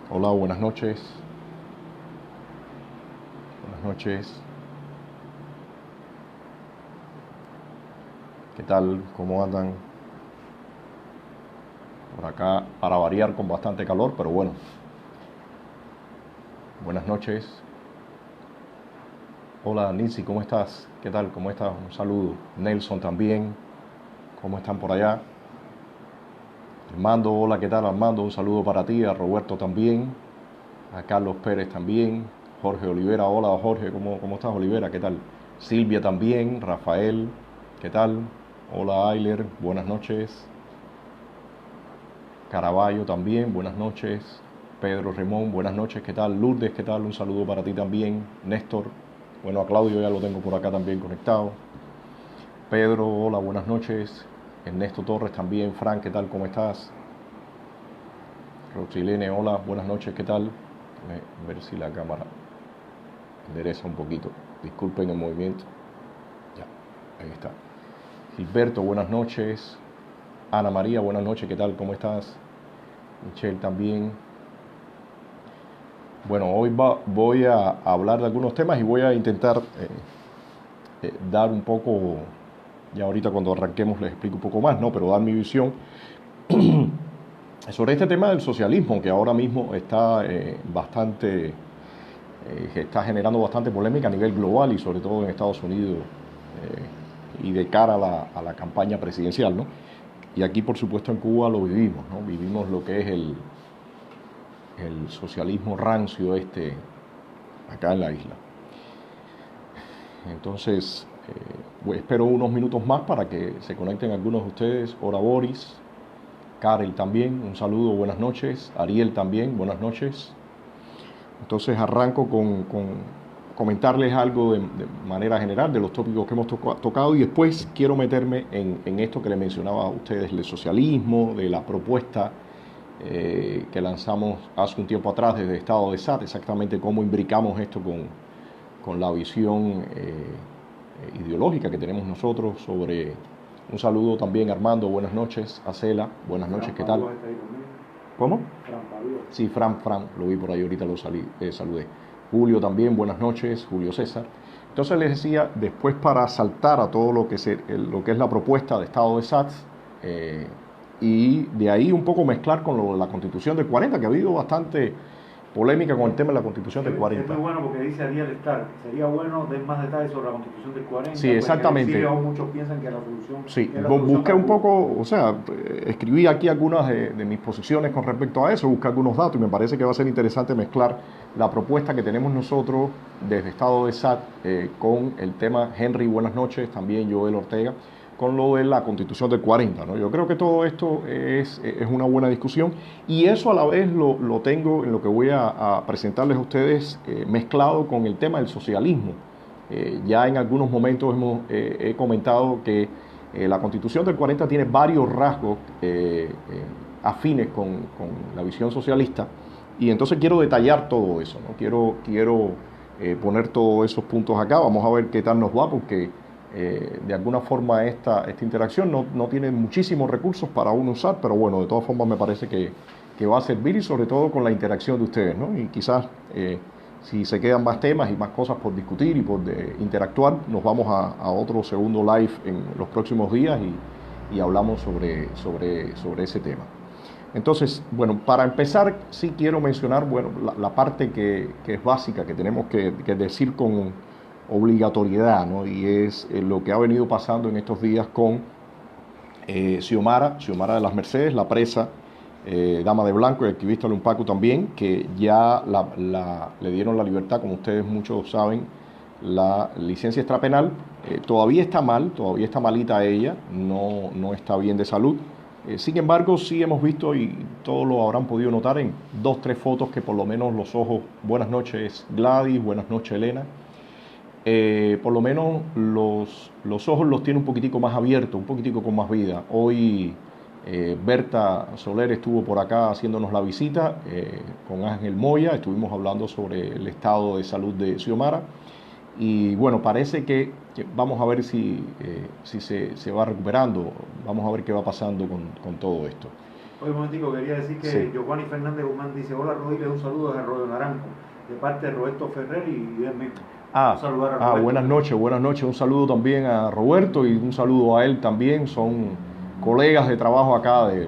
Hola, buenas noches. Buenas noches. ¿Qué tal? ¿Cómo andan? Por acá, para variar, con bastante calor, pero bueno. Buenas noches. Hola, Nancy, ¿cómo estás? ¿Qué tal? ¿Cómo estás? Un saludo. Nelson también. ¿Cómo están por allá? Armando, hola, ¿qué tal, Armando? Un saludo para ti. A Roberto también. A Carlos Pérez también. Jorge Olivera, hola, Jorge, ¿cómo estás, Olivera? ¿Qué tal? Silvia también. Rafael, ¿qué tal? Hola, Ayler, buenas noches. Caraballo también, buenas noches. Pedro Remón, buenas noches, ¿qué tal? Lourdes, ¿qué tal? Un saludo para ti también. Néstor, bueno, a Claudio ya lo tengo por acá también conectado. Pedro, hola, buenas noches. Ernesto Torres también. Frank, ¿qué tal? ¿Cómo estás? Roxilene, hola, buenas noches, ¿qué tal? A ver si la cámara endereza un poquito. Disculpen el movimiento. Ya, ahí está. Gilberto, buenas noches. Ana María, buenas noches, ¿qué tal? ¿Cómo estás? Michelle también. Bueno, hoy voy a hablar de algunos temas y voy a intentar dar un poco, ya ahorita cuando arranquemos les explico un poco más, ¿no? Pero dar mi visión sobre este tema del socialismo, que ahora mismo está está generando bastante polémica a nivel global y sobre todo en Estados Unidos y de cara a la campaña presidencial, ¿no? Y aquí, por supuesto, en Cuba lo vivimos, ¿no? Vivimos lo que es el socialismo rancio acá en la isla. Entonces, espero unos minutos más para que se conecten algunos de ustedes. Ora Boris, Karel también, un saludo, buenas noches. Ariel también, buenas noches. Entonces arranco con comentarles algo de manera general de los tópicos que hemos tocado y después quiero meterme en esto que les mencionaba a ustedes, del socialismo, de la propuesta que lanzamos hace un tiempo atrás desde Estado de SAT, exactamente cómo imbricamos esto con la visión ideológica que tenemos nosotros sobre... Un saludo también, Armando, buenas noches. A Cela, buenas noches, ¿qué tal? ¿Cómo? Sí, Fran, lo vi por ahí, ahorita saludé. Julio también, buenas noches, Julio César. Entonces les decía, después para saltar a todo lo que es la propuesta de Estado de SATS, y de ahí un poco mezclar con la Constitución del 40, que ha habido bastante polémica con el tema de la Constitución del 40. Es muy bueno porque dice Ariel Star. Sería bueno dar más detalles sobre la Constitución del 40, Sí, pues en el exactamente. exilio aún muchos piensan que Sí, es la solución busqué para un Cuba. poco, o sea, escribí aquí algunas de mis posiciones con respecto a eso, busqué algunos datos y me parece que va a ser interesante mezclar la propuesta que tenemos nosotros desde Estado de SAT con el tema Henry, buenas noches, también Joel Ortega, con lo de la Constitución del 40, ¿no? Yo creo que todo esto es una buena discusión y eso a la vez lo tengo en lo que voy a presentarles a ustedes mezclado con el tema del socialismo. Ya en algunos momentos he comentado que la Constitución del 40 tiene varios rasgos afines con la visión socialista y entonces quiero detallar todo eso, ¿no? Quiero poner todos esos puntos acá, vamos a ver qué tal nos va porque de alguna forma esta interacción no tiene muchísimos recursos para uno usar, pero bueno, de todas formas me parece que va a servir y sobre todo con la interacción de ustedes, ¿no? Y quizás si se quedan más temas y más cosas por discutir y por interactuar, nos vamos a otro segundo live en los próximos días y hablamos sobre ese tema. Entonces, bueno, para empezar, sí quiero mencionar, bueno, la parte que es básica, que tenemos que decir con obligatoriedad, ¿no? Y es lo que ha venido pasando en estos días con Xiomara de las Mercedes, la presa, dama de blanco y activista Lumpacu también, que ya le dieron la libertad, como ustedes muchos saben, la licencia extrapenal. Todavía está mal, todavía está malita ella, no está bien de salud. Sin embargo, sí hemos visto, y todos lo habrán podido notar en dos, tres fotos, que por lo menos los ojos, buenas noches Gladys, buenas noches Elena, por lo menos los ojos los tiene un poquitico más abiertos, un poquitico con más vida. Hoy Berta Soler estuvo por acá haciéndonos la visita con Ángel Moya, estuvimos hablando sobre el estado de salud de Xiomara y bueno, parece que vamos a ver si se va recuperando, vamos a ver qué va pasando con todo esto. Oye, un momentico, quería decir que Sí. Giovanni Fernández Guzmán dice: hola Rodríguez, un saludo desde Arroyo Naranjo, de parte de Roberto Ferrer y él mismo. Un saludar a Roberto. Buenas noches. Un saludo también a Roberto y un saludo a él también. Son colegas de trabajo acá de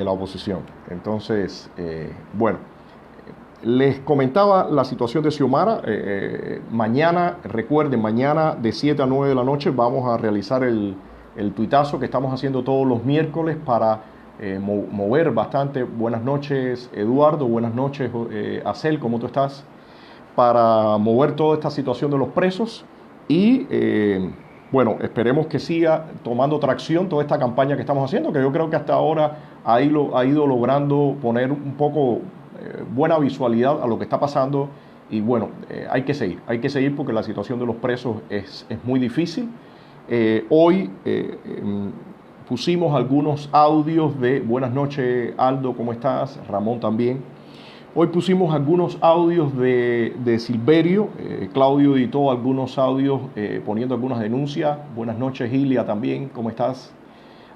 la oposición. Entonces, bueno, les comentaba la situación de Xiomara. Mañana, recuerden, mañana de 7 a 9 de la noche vamos a realizar el tuitazo que estamos haciendo todos los miércoles para mover bastante. Buenas noches, Eduardo. Buenas noches, Acel, ¿cómo tú estás? Para mover toda esta situación de los presos y bueno, esperemos que siga tomando tracción toda esta campaña que estamos haciendo, que yo creo que hasta ahora ha ido logrando poner un poco buena visualidad a lo que está pasando y bueno, hay que seguir porque la situación de los presos es muy difícil. Hoy pusimos algunos audios de buenas noches, Aldo, ¿cómo estás? Ramón también. Hoy pusimos algunos audios de Silverio, Claudio editó algunos audios poniendo algunas denuncias. Buenas noches, Gilia, también, ¿cómo estás?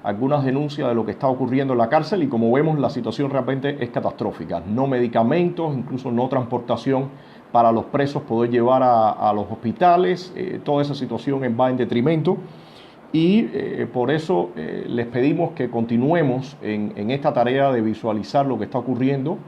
Algunas denuncias de lo que está ocurriendo en la cárcel y como vemos la situación realmente es catastrófica. No medicamentos, incluso no transportación para los presos poder llevar a los hospitales. Toda esa situación va en detrimento y por eso les pedimos que continuemos en esta tarea de visualizar lo que está ocurriendo.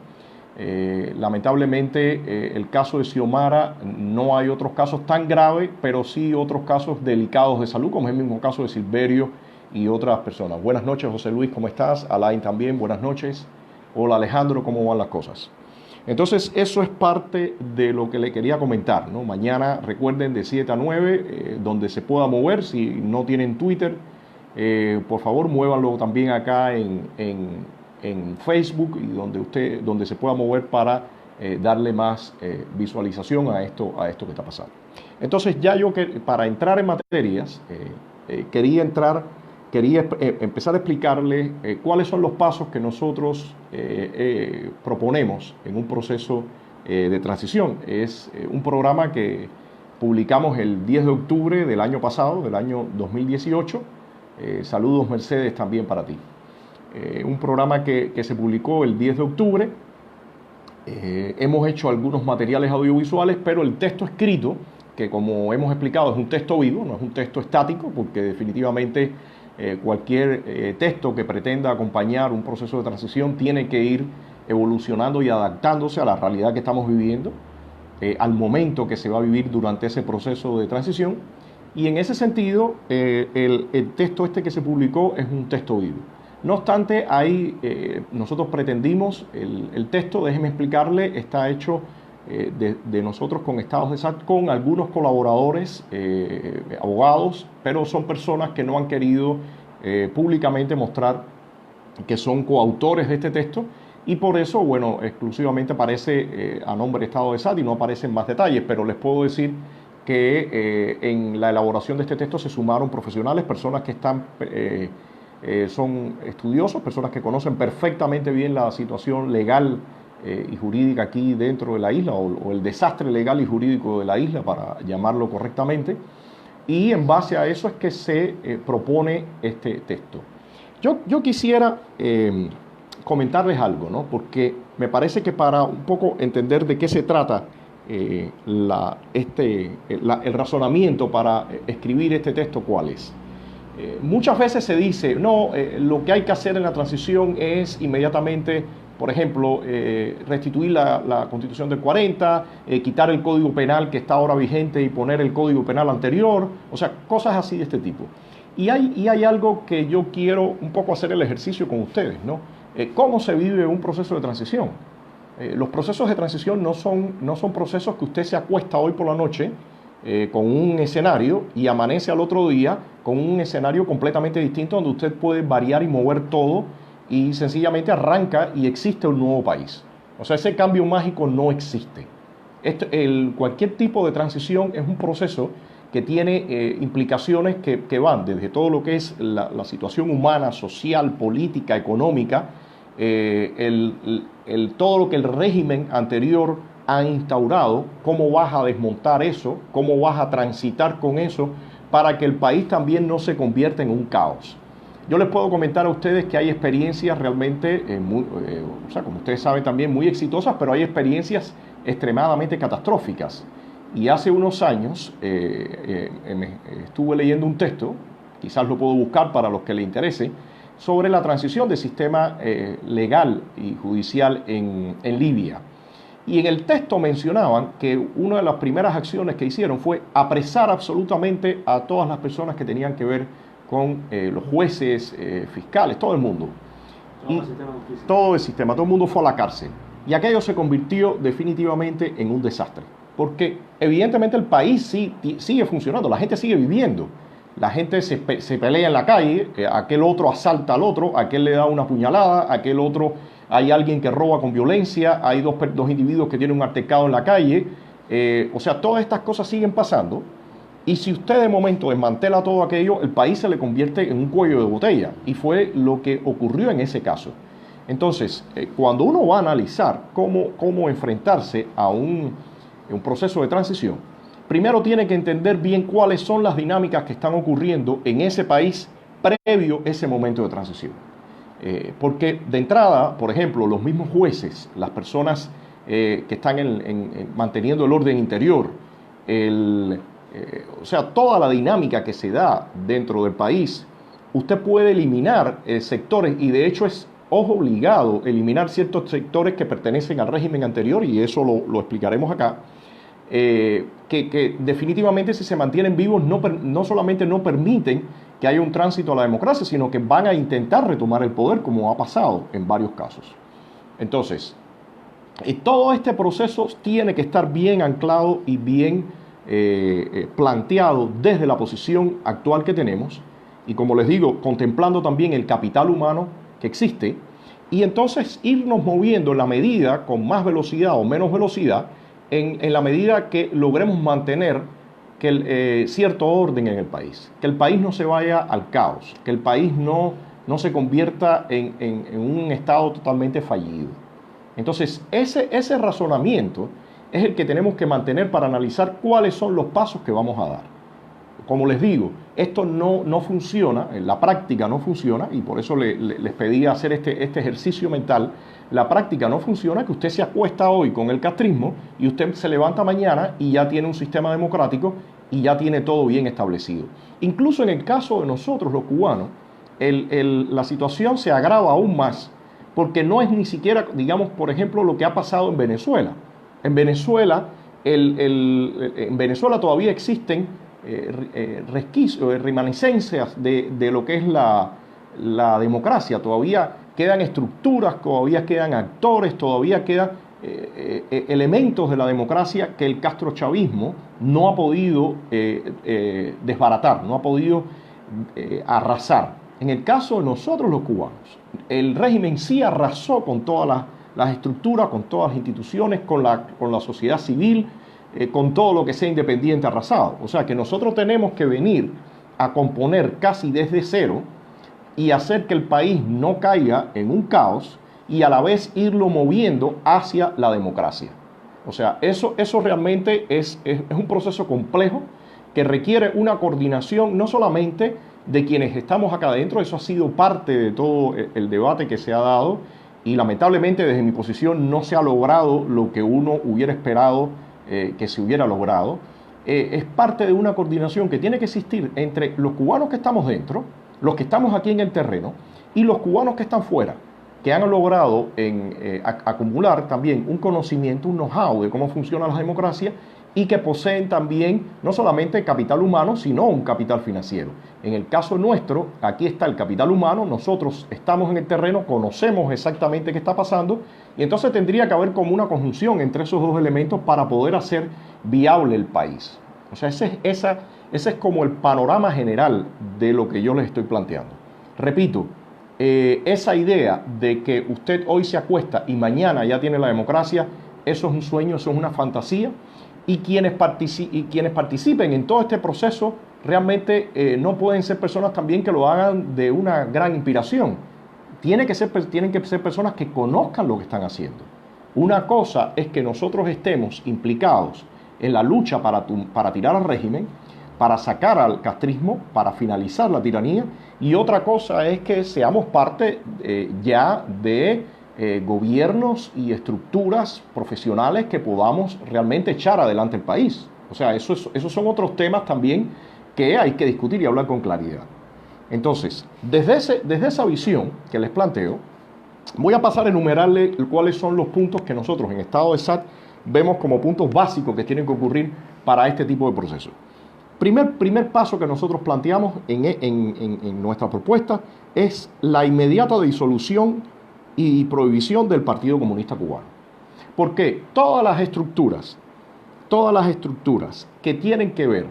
Lamentablemente el caso de Xiomara, no hay otros casos tan graves, pero sí otros casos delicados de salud, como es el mismo caso de Silverio y otras personas. Buenas noches, José Luis, ¿cómo estás? Alain también, buenas noches. Hola Alejandro, ¿cómo van las cosas? Entonces eso es parte de lo que le quería comentar, ¿no? Mañana recuerden de 7 a 9, donde se pueda mover. Si no tienen Twitter, por favor muévanlo también acá en Facebook y donde se pueda mover para darle más visualización a esto que está pasando. Entonces ya para entrar en materias quería empezar a explicarles cuáles son los pasos que nosotros proponemos en un proceso de transición. Es un programa que publicamos el 10 de octubre del año pasado, del año 2018. Saludos Mercedes también para ti. Un programa que se publicó el 10 de octubre. Hemos hecho algunos materiales audiovisuales, pero el texto escrito, que como hemos explicado es un texto vivo, no es un texto estático, porque definitivamente cualquier texto que pretenda acompañar un proceso de transición tiene que ir evolucionando y adaptándose a la realidad que estamos viviendo, al momento que se va a vivir durante ese proceso de transición. Y en ese sentido, el texto que se publicó es un texto vivo. No obstante, ahí nosotros pretendimos, el texto, déjeme explicarle, está hecho de nosotros con estados de SAT, con algunos colaboradores, abogados, pero son personas que no han querido públicamente mostrar que son coautores de este texto y por eso, bueno, exclusivamente aparece a nombre de Estado de SAT y no aparecen más detalles, pero les puedo decir que en la elaboración de este texto se sumaron profesionales, personas que son estudiosos, personas que conocen perfectamente bien la situación legal y jurídica aquí dentro de la isla o el desastre legal y jurídico de la isla, para llamarlo correctamente, y en base a eso es que se propone este texto. Yo quisiera comentarles algo, ¿no? Porque me parece que para un poco entender de qué se trata el razonamiento para escribir este texto, ¿cuál es? Muchas veces se dice, no, lo que hay que hacer en la transición es inmediatamente, por ejemplo, restituir la Constitución del 40, quitar el Código Penal que está ahora vigente y poner el Código Penal anterior, o sea, cosas así de este tipo. Y hay algo que yo quiero un poco hacer el ejercicio con ustedes, ¿no? ¿Cómo se vive un proceso de transición? Los procesos de transición no son procesos que usted se acuesta hoy por la noche con un escenario y amanece al otro día con un escenario completamente distinto donde usted puede variar y mover todo y sencillamente arranca y existe un nuevo país. O sea, ese cambio mágico no existe. Cualquier tipo de transición es un proceso que tiene implicaciones que van desde todo lo que es la situación humana, social, política, económica, todo lo que el régimen anterior ha instaurado, cómo vas a desmontar eso, cómo vas a transitar con eso para que el país también no se convierta en un caos. Yo les puedo comentar a ustedes que hay experiencias realmente, o sea, como ustedes saben también, muy exitosas, pero hay experiencias extremadamente catastróficas. Y hace unos años estuve leyendo un texto, quizás lo puedo buscar para los que les interese, sobre la transición del sistema legal y judicial en Libia. Y en el texto mencionaban que una de las primeras acciones que hicieron fue apresar absolutamente a todas las personas que tenían que ver con los jueces, fiscales, todo el mundo. Todo el sistema, todo el mundo fue a la cárcel. Y aquello se convirtió definitivamente en un desastre. Porque evidentemente el país sigue funcionando, la gente sigue viviendo. La gente se pelea en la calle, aquel otro asalta al otro, aquel le da una puñalada, aquel otro, hay alguien que roba con violencia, hay dos individuos que tienen un altercado en la calle. O sea, todas estas cosas siguen pasando. Y si usted de momento desmantela todo aquello, el país se le convierte en un cuello de botella. Y fue lo que ocurrió en ese caso. Entonces, cuando uno va a analizar cómo enfrentarse a un proceso de transición, primero tiene que entender bien cuáles son las dinámicas que están ocurriendo en ese país previo a ese momento de transición. Porque de entrada, por ejemplo, los mismos jueces, las personas que están manteniendo el orden interior, o sea, toda la dinámica que se da dentro del país, usted puede eliminar sectores, y de hecho es obligado eliminar ciertos sectores que pertenecen al régimen anterior, y eso lo explicaremos acá, que definitivamente si se mantienen vivos no solamente no permiten que haya un tránsito a la democracia, sino que van a intentar retomar el poder, como ha pasado en varios casos. Entonces, todo este proceso tiene que estar bien anclado y bien planteado desde la posición actual que tenemos, y como les digo, contemplando también el capital humano que existe, y entonces irnos moviendo en la medida, con más velocidad o menos velocidad, en la medida que logremos mantener cierto orden en el país, que el país no se vaya al caos, que el país no se convierta en un estado totalmente fallido. Entonces, ese razonamiento es el que tenemos que mantener para analizar cuáles son los pasos que vamos a dar. Como les digo, esto no funciona, en la práctica no funciona, y por eso les pedí hacer este ejercicio mental. La práctica no funciona, que usted se acuesta hoy con el castrismo y usted se levanta mañana y ya tiene un sistema democrático y ya tiene todo bien establecido. Incluso en el caso de nosotros, los cubanos, la situación se agrava aún más, porque no es ni siquiera, digamos, por ejemplo, lo que ha pasado en Venezuela. En Venezuela, en Venezuela todavía existen resquicios, reminiscencias de lo que es la democracia. Todavía quedan estructuras, todavía quedan actores, todavía quedan elementos de la democracia que el castrochavismo no ha podido desbaratar, no ha podido arrasar. En el caso de nosotros los cubanos, el régimen sí arrasó con todas las estructuras, con todas las instituciones, con la sociedad civil, con todo lo que sea independiente arrasado. O sea que nosotros tenemos que venir a componer casi desde cero y hacer que el país no caiga en un caos y a la vez irlo moviendo hacia la democracia. O sea, eso realmente es un proceso complejo que requiere una coordinación no solamente de quienes estamos acá adentro, eso ha sido parte de todo el debate que se ha dado, y lamentablemente desde mi posición no se ha logrado lo que uno hubiera esperado que se hubiera logrado. Es parte de una coordinación que tiene que existir entre los cubanos que estamos dentro, los que estamos aquí en el terreno, y los cubanos que están fuera, que han logrado acumular también un conocimiento, un know-how de cómo funciona la democracia, y que poseen también no solamente capital humano, sino un capital financiero. En el caso nuestro, aquí está el capital humano, nosotros estamos en el terreno, conocemos exactamente qué está pasando, y entonces tendría que haber como una conjunción entre esos dos elementos para poder hacer viable el país. O sea, ese es como el panorama general de lo que yo les estoy planteando. Repito, esa idea de que usted hoy se acuesta y mañana ya tiene la democracia, eso es un sueño, eso es una fantasía. Y quienes participen en todo este proceso realmente no pueden ser personas también que lo hagan de una gran inspiración. Tienen que ser personas que conozcan lo que están haciendo. Una cosa es que nosotros estemos implicados en la lucha para tirar al régimen. para sacar al castrismo, para finalizar la tiranía, y otra cosa es que seamos parte ya de gobiernos y estructuras profesionales que podamos realmente echar adelante el país. O sea, esos son otros temas también que hay que discutir y hablar con claridad. Entonces, desde esa visión que les planteo, voy a pasar a enumerarle cuáles son los puntos que nosotros en estado de SAT vemos como puntos básicos que tienen que ocurrir para este tipo de procesos. Primer paso que nosotros planteamos en nuestra propuesta es la inmediata disolución y prohibición del Partido Comunista Cubano. Porque todas las estructuras que tienen que ver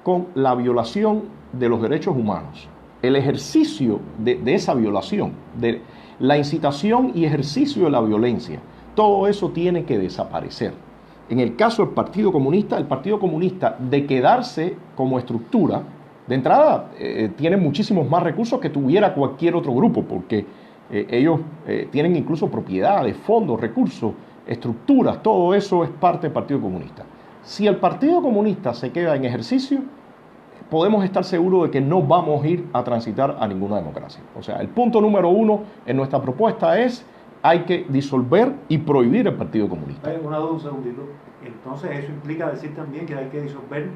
con la violación de los derechos humanos, el ejercicio de esa violación, de la incitación y ejercicio de la violencia, todo eso tiene que desaparecer. En el caso del Partido Comunista, de quedarse como estructura, de entrada tiene muchísimos más recursos que tuviera cualquier otro grupo, porque ellos tienen incluso propiedades, fondos, recursos, estructuras, todo eso es parte del Partido Comunista. Si el Partido Comunista se queda en ejercicio, podemos estar seguros de que no vamos a ir a transitar a ninguna democracia. O sea, el punto número 1 en nuestra propuesta es: hay que disolver y prohibir el Partido Comunista. Hay una duda, un segundito. Entonces eso implica decir también que hay que disolver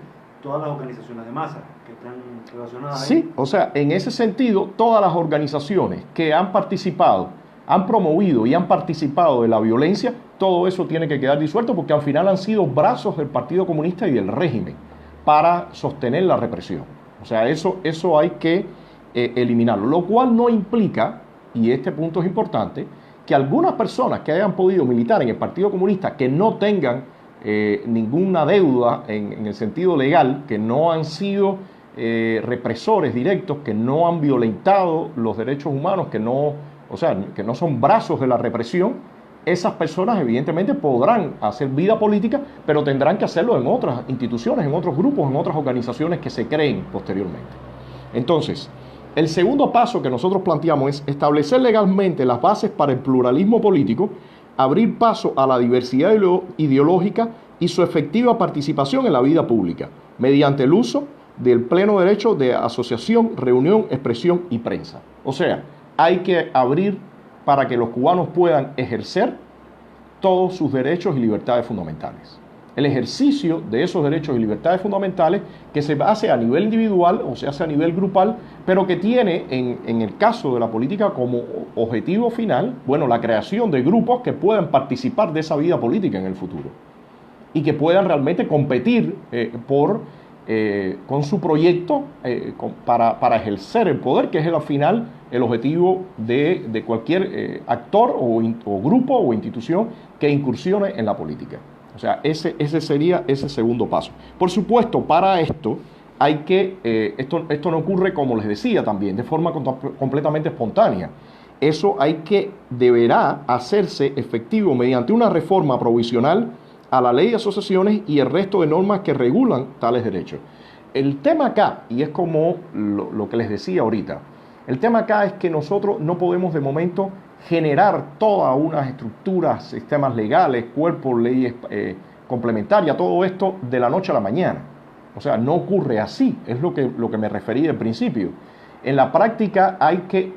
todas las organizaciones de masa que están relacionadas ahí. Sí, o sea, en ese sentido, todas las organizaciones que han participado, han promovido y han participado de la violencia, todo eso tiene que quedar disuelto, porque al final han sido brazos del Partido Comunista y del régimen para sostener la represión. O sea, eso hay que eliminarlo, lo cual no implica, y este punto es importante, que algunas personas que hayan podido militar en el Partido Comunista, que no tengan ninguna deuda en el sentido legal, que no han sido represores directos, que no han violentado los derechos humanos, que no son brazos de la represión, esas personas evidentemente podrán hacer vida política, pero tendrán que hacerlo en otras instituciones, en otros grupos, en otras organizaciones que se creen posteriormente. Entonces, el segundo paso que nosotros planteamos es establecer legalmente las bases para el pluralismo político, abrir paso a la diversidad ideológica y su efectiva participación en la vida pública, mediante el uso del pleno derecho de asociación, reunión, expresión y prensa. O sea, hay que abrir para que los cubanos puedan ejercer todos sus derechos y libertades fundamentales. El ejercicio de esos derechos y libertades fundamentales que se hace a nivel individual o se hace a nivel grupal, pero que tiene en el caso de la política como objetivo final, bueno, la creación de grupos que puedan participar de esa vida política en el futuro y que puedan realmente competir con su proyecto para ejercer el poder, que es al final el objetivo de cualquier actor o grupo o institución que incursione en la política. O sea, ese sería ese segundo paso. Por supuesto, para esto hay que, esto no ocurre, como les decía también, de forma completamente espontánea. Eso deberá hacerse efectivo mediante una reforma provisional a la ley de asociaciones y el resto de normas que regulan tales derechos. El tema acá, y es como lo que les decía ahorita, el tema acá es que nosotros no podemos de momento generar todas unas estructuras, sistemas legales, cuerpos, leyes complementarias, todo esto de la noche a la mañana. O sea, no ocurre así, es lo que me referí al principio. En la práctica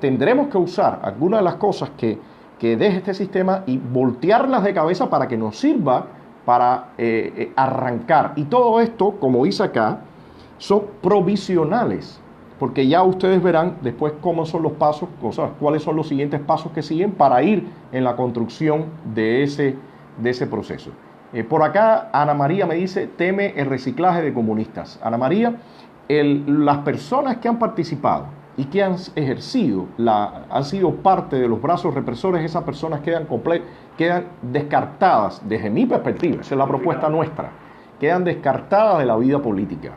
tendremos que usar algunas de las cosas que deje este sistema y voltearlas de cabeza para que nos sirva para arrancar. Y todo esto, como dice acá, son provisionales, porque ya ustedes verán después cómo son los pasos, cuáles son los siguientes pasos que siguen para ir en la construcción de ese proceso. Por acá Ana María me dice: teme el reciclaje de comunistas. Ana María, las personas que han participado y que han ejercido, han sido parte de los brazos represores, esas personas quedan descartadas, desde mi perspectiva, esa es la propuesta nuestra, quedan descartadas de la vida política.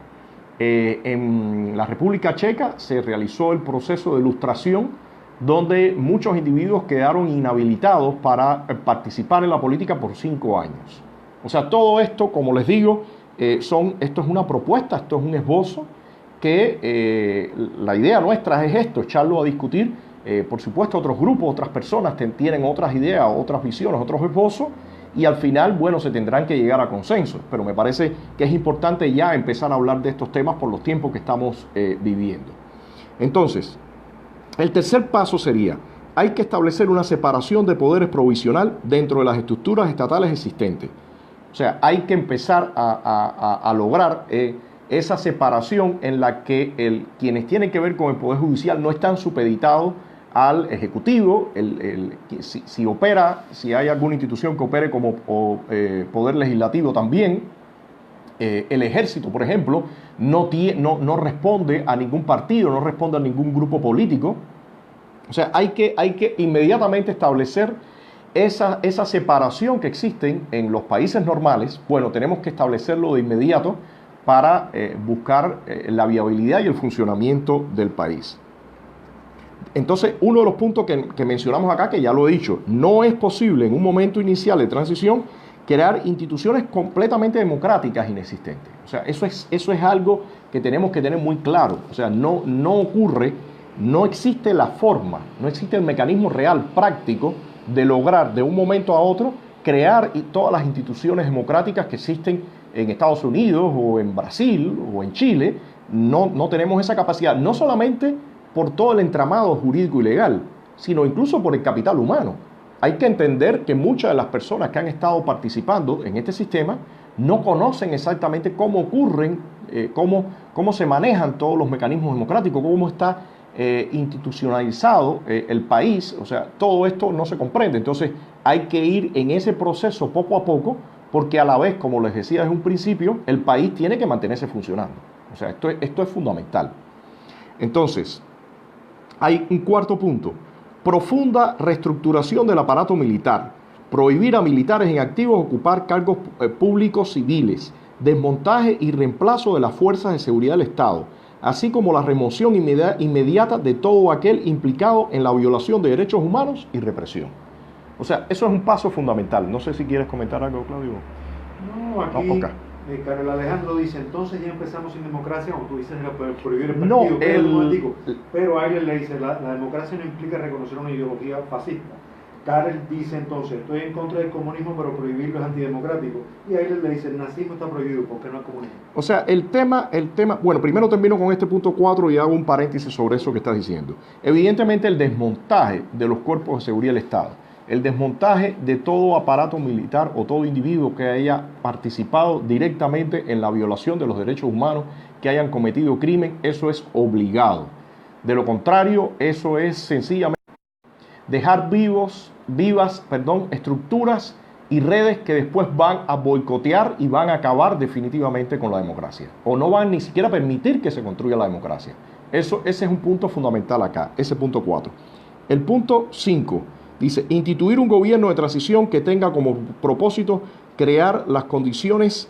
En la República Checa se realizó el proceso de lustración, donde muchos individuos quedaron inhabilitados para participar en la política por 5 años. O sea, todo esto, como les digo, esto es una propuesta, esto es un esbozo, que la idea nuestra es echarlo a discutir. Por supuesto, otros grupos, otras personas tienen otras ideas, otras visiones, otros esbozos, y al final, bueno, se tendrán que llegar a consensos. Pero me parece que es importante ya empezar a hablar de estos temas por los tiempos que estamos viviendo. Entonces, el tercer paso sería: hay que establecer una separación de poderes provisional dentro de las estructuras estatales existentes. O sea, hay que empezar a lograr esa separación en la que quienes tienen que ver con el Poder Judicial no están supeditados al Ejecutivo. Si hay alguna institución que opere como Poder Legislativo también, el Ejército, por ejemplo, no responde a ningún partido, no responde a ningún grupo político. O sea, hay que inmediatamente establecer esa separación que existen en los países normales. Bueno, tenemos que establecerlo de inmediato para buscar la viabilidad y el funcionamiento del país. Entonces, uno de los puntos que mencionamos acá, que ya lo he dicho, no es posible en un momento inicial de transición crear instituciones completamente democráticas inexistentes. O sea, eso es algo que tenemos que tener muy claro. O sea, no ocurre, no existe la forma, no existe el mecanismo real, práctico, de lograr de un momento a otro crear todas las instituciones democráticas que existen en Estados Unidos o en Brasil o en Chile. No tenemos esa capacidad, no solamente por todo el entramado jurídico y legal, sino incluso por el capital humano. Hay que entender que muchas de las personas que han estado participando en este sistema no conocen exactamente cómo ocurren, cómo se manejan todos los mecanismos democráticos, cómo está institucionalizado el país. O sea, todo esto no se comprende. Entonces hay que ir en ese proceso poco a poco, porque a la vez, como les decía desde un principio, el país tiene que mantenerse funcionando. O sea, esto es fundamental. Entonces, hay un cuarto punto: profunda reestructuración del aparato militar, prohibir a militares en activo ocupar cargos públicos civiles, desmontaje y reemplazo de las fuerzas de seguridad del Estado, así como la remoción inmediata de todo aquel implicado en la violación de derechos humanos y represión. O sea, eso es un paso fundamental. No sé si quieres comentar algo, Claudio. No, aquí okay. Carlos Alejandro dice: entonces ya empezamos sin democracia, como tú dices, era prohibir el partido. Pero Ayler le dice: la democracia no implica reconocer una ideología fascista. Karel dice entonces: estoy en contra del comunismo, pero prohibirlo es antidemocrático. Y Ayler le dice: el nazismo está prohibido porque no es comunismo. O sea, el tema, bueno, primero termino con este punto 4 y hago un paréntesis sobre eso que estás diciendo. Evidentemente, el desmontaje de los cuerpos de seguridad del Estado, el desmontaje de todo aparato militar o todo individuo que haya participado directamente en la violación de los derechos humanos, que hayan cometido crimen, eso es obligado. De lo contrario, eso es sencillamente dejar vivas estructuras y redes que después van a boicotear y van a acabar definitivamente con la democracia, o no van ni siquiera a permitir que se construya la democracia. Ese es un punto fundamental acá, ese punto 4. El punto 5 dice: instituir un gobierno de transición que tenga como propósito crear las condiciones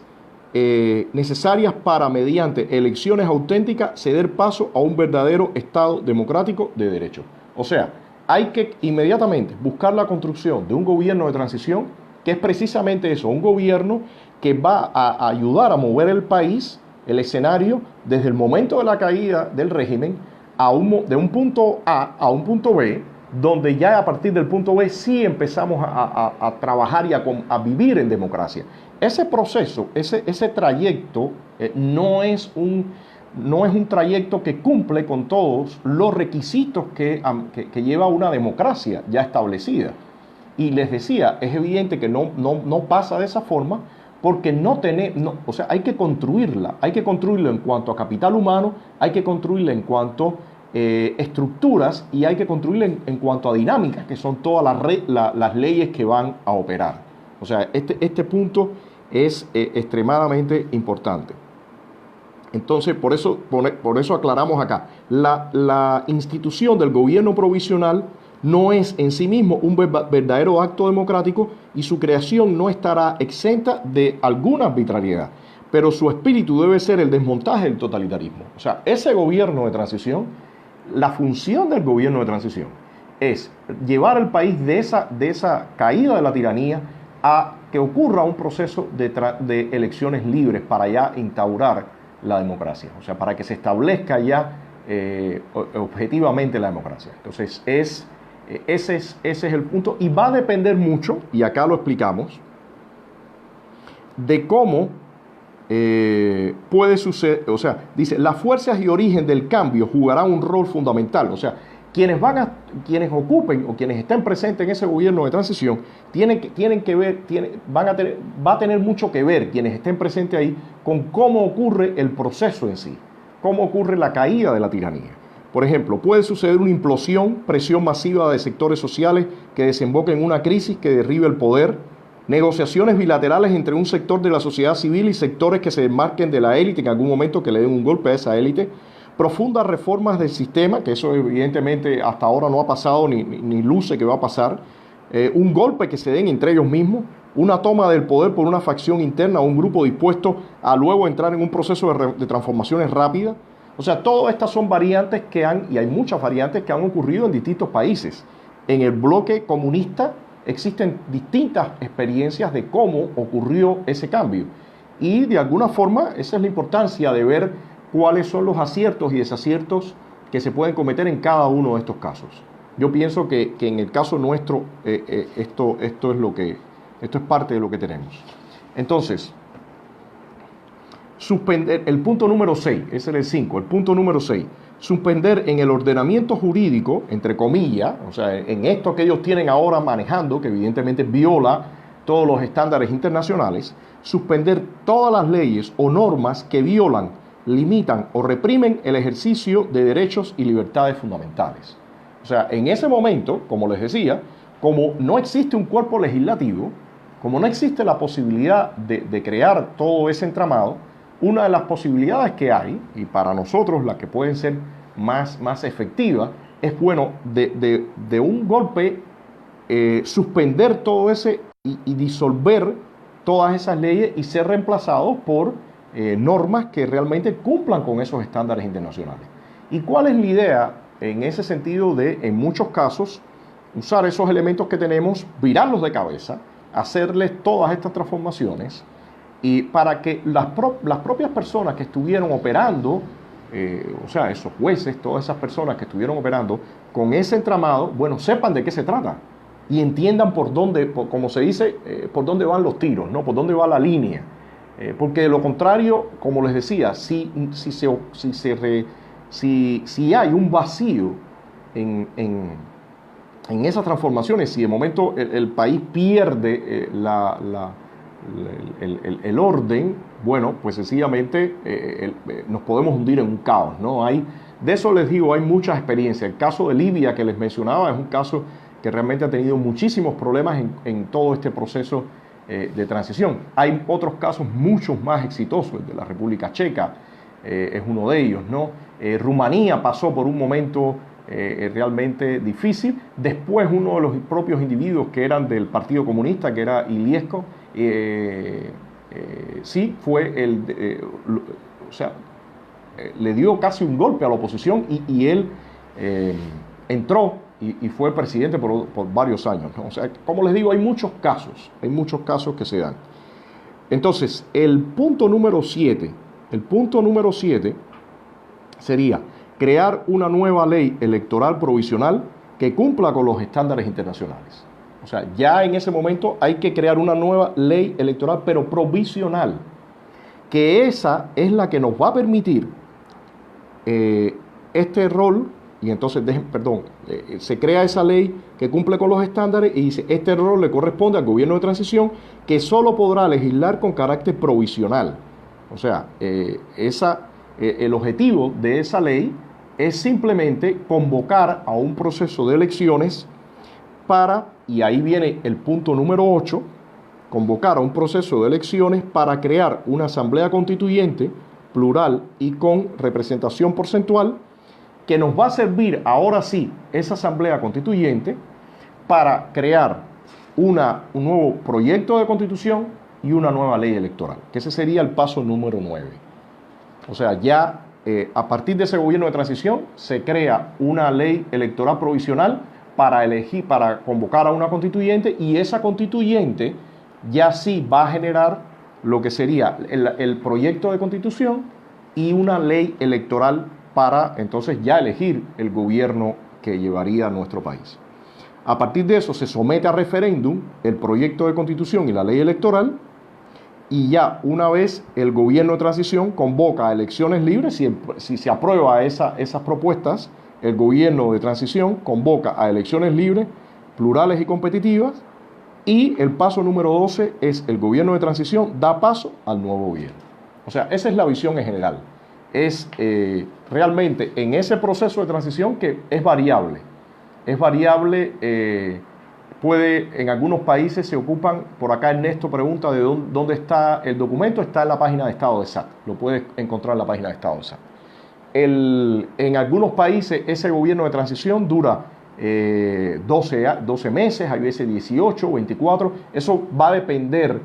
necesarias para, mediante elecciones auténticas, ceder paso a un verdadero Estado democrático de derecho. O sea, hay que inmediatamente buscar la construcción de un gobierno de transición, que es precisamente eso, un gobierno que va a ayudar a mover el país, el escenario, desde el momento de la caída del régimen, de un punto A a un punto B, donde ya a partir del punto B sí empezamos a trabajar y a vivir en democracia. Ese proceso, ese trayecto no es un trayecto que cumple con todos los requisitos que lleva una democracia ya establecida. Y les decía, es evidente que no pasa de esa forma, porque o sea, hay que construirla en cuanto a capital humano, hay que construirla en cuanto estructuras, y hay que construirla en cuanto a dinámicas, que son todas las leyes que van a operar. O sea, este punto es extremadamente importante. Entonces, por eso aclaramos acá: la institución del gobierno provisional no es en sí mismo un verdadero acto democrático, y su creación no estará exenta de alguna arbitrariedad, pero su espíritu debe ser el desmontaje del totalitarismo. O sea, ese gobierno de transición, la función del gobierno de transición es llevar al país de esa caída de la tiranía a que ocurra un proceso de elecciones libres para ya instaurar la democracia. O sea, para que se establezca ya objetivamente la democracia. Entonces, ese es el punto, y va a depender mucho, y acá lo explicamos, de cómo puede suceder, o sea, dice, las fuerzas y origen del cambio jugarán un rol fundamental, o sea, quienes ocupen o quienes estén presentes en ese gobierno de transición tienen que ver, va a tener mucho que ver quienes estén presentes ahí con cómo ocurre el proceso en sí, cómo ocurre la caída de la tiranía. Por ejemplo, puede suceder una implosión, presión masiva de sectores sociales que desemboque en una crisis que derribe el poder, negociaciones bilaterales entre un sector de la sociedad civil y sectores que se desmarquen de la élite en algún momento, que le den un golpe a esa élite, profundas reformas del sistema, que eso evidentemente hasta ahora no ha pasado ni luce que va a pasar, un golpe que se den entre ellos mismos, una toma del poder por una facción interna o un grupo dispuesto a luego entrar en un proceso de transformaciones rápidas. O sea, todas estas son variantes y hay muchas variantes que han ocurrido en distintos países. En el bloque comunista existen distintas experiencias de cómo ocurrió ese cambio. Y de alguna forma esa es la importancia de ver cuáles son los aciertos y desaciertos que se pueden cometer en cada uno de estos casos. Yo pienso que en el caso nuestro esto es parte de lo que tenemos. Entonces, suspender, el punto número 6, ese era el 5, el punto número 6, suspender en el ordenamiento jurídico, entre comillas, o sea, en esto que ellos tienen ahora manejando, que evidentemente viola todos los estándares internacionales, suspender todas las leyes o normas que violan, limitan o reprimen el ejercicio de derechos y libertades fundamentales. O sea, en ese momento, como les decía, como no existe un cuerpo legislativo, como no existe la posibilidad de crear todo ese entramado, una de las posibilidades que hay, y para nosotros las que pueden ser más efectivas, es bueno, de un golpe suspender todo ese y disolver todas esas leyes y ser reemplazados por normas que realmente cumplan con esos estándares internacionales. ¿Y cuál es la idea en ese sentido de, en muchos casos, usar esos elementos que tenemos, virarlos de cabeza, hacerles todas estas transformaciones y para que las propias personas que estuvieron operando, o sea, esos jueces, todas esas personas que estuvieron operando con ese entramado, bueno, sepan de qué se trata y entiendan por dónde, como se dice, por dónde van los tiros, ¿no? Por dónde va la línea. Porque de lo contrario, como les decía, si hay un vacío en esas transformaciones, si de momento el país pierde el orden, bueno, pues sencillamente nos podemos hundir en un caos, ¿no? De eso les digo, hay mucha experiencia. El caso de Libia que les mencionaba es un caso que realmente ha tenido muchísimos problemas en todo este proceso de transición. Hay otros casos mucho más exitosos, el de la República Checa es uno de ellos, ¿no? Rumanía pasó por un momento realmente difícil. Después uno de los propios individuos que eran del Partido Comunista, que era Iliescu, sí fue le dio casi un golpe a la oposición y él entró y fue presidente por varios años, ¿no? O sea, como les digo, hay muchos casos que se dan. Entonces, el punto número 7 sería crear una nueva ley electoral provisional que cumpla con los estándares internacionales. O sea, ya en ese momento hay que crear una nueva ley electoral, pero provisional, que esa es la que nos va a permitir este rol. Y entonces, se crea esa ley que cumple con los estándares y dice, este rol le corresponde al gobierno de transición que solo podrá legislar con carácter provisional. O sea, el objetivo de esa ley es simplemente convocar a un proceso de elecciones y ahí viene el punto número 8, convocar a un proceso de elecciones para crear una asamblea constituyente plural y con representación porcentual que nos va a servir ahora sí esa asamblea constituyente para crear un nuevo proyecto de constitución y una nueva ley electoral, que ese sería el paso número 9. O sea, ya a partir de ese gobierno de transición se crea una ley electoral provisional para convocar a una constituyente y esa constituyente ya sí va a generar lo que sería el proyecto de constitución y una ley electoral para entonces ya elegir el gobierno que llevaría a nuestro país. A partir de eso se somete a referéndum el proyecto de constitución y la ley electoral y ya una vez el gobierno de transición convoca a elecciones libres, si se aprueba esas propuestas, el gobierno de transición convoca a elecciones libres, plurales y competitivas, y el paso número 12 es el gobierno de transición da paso al nuevo gobierno. O sea, esa es la visión en general. Es realmente en ese proceso de transición que es variable. Es variable, en algunos países se ocupan, por acá Ernesto pregunta de dónde está el documento, está en la página de Estado de SAT, lo puedes encontrar en la página de Estado de SAT. En algunos países ese gobierno de transición dura 12 meses, hay veces 18, 24, eso va a depender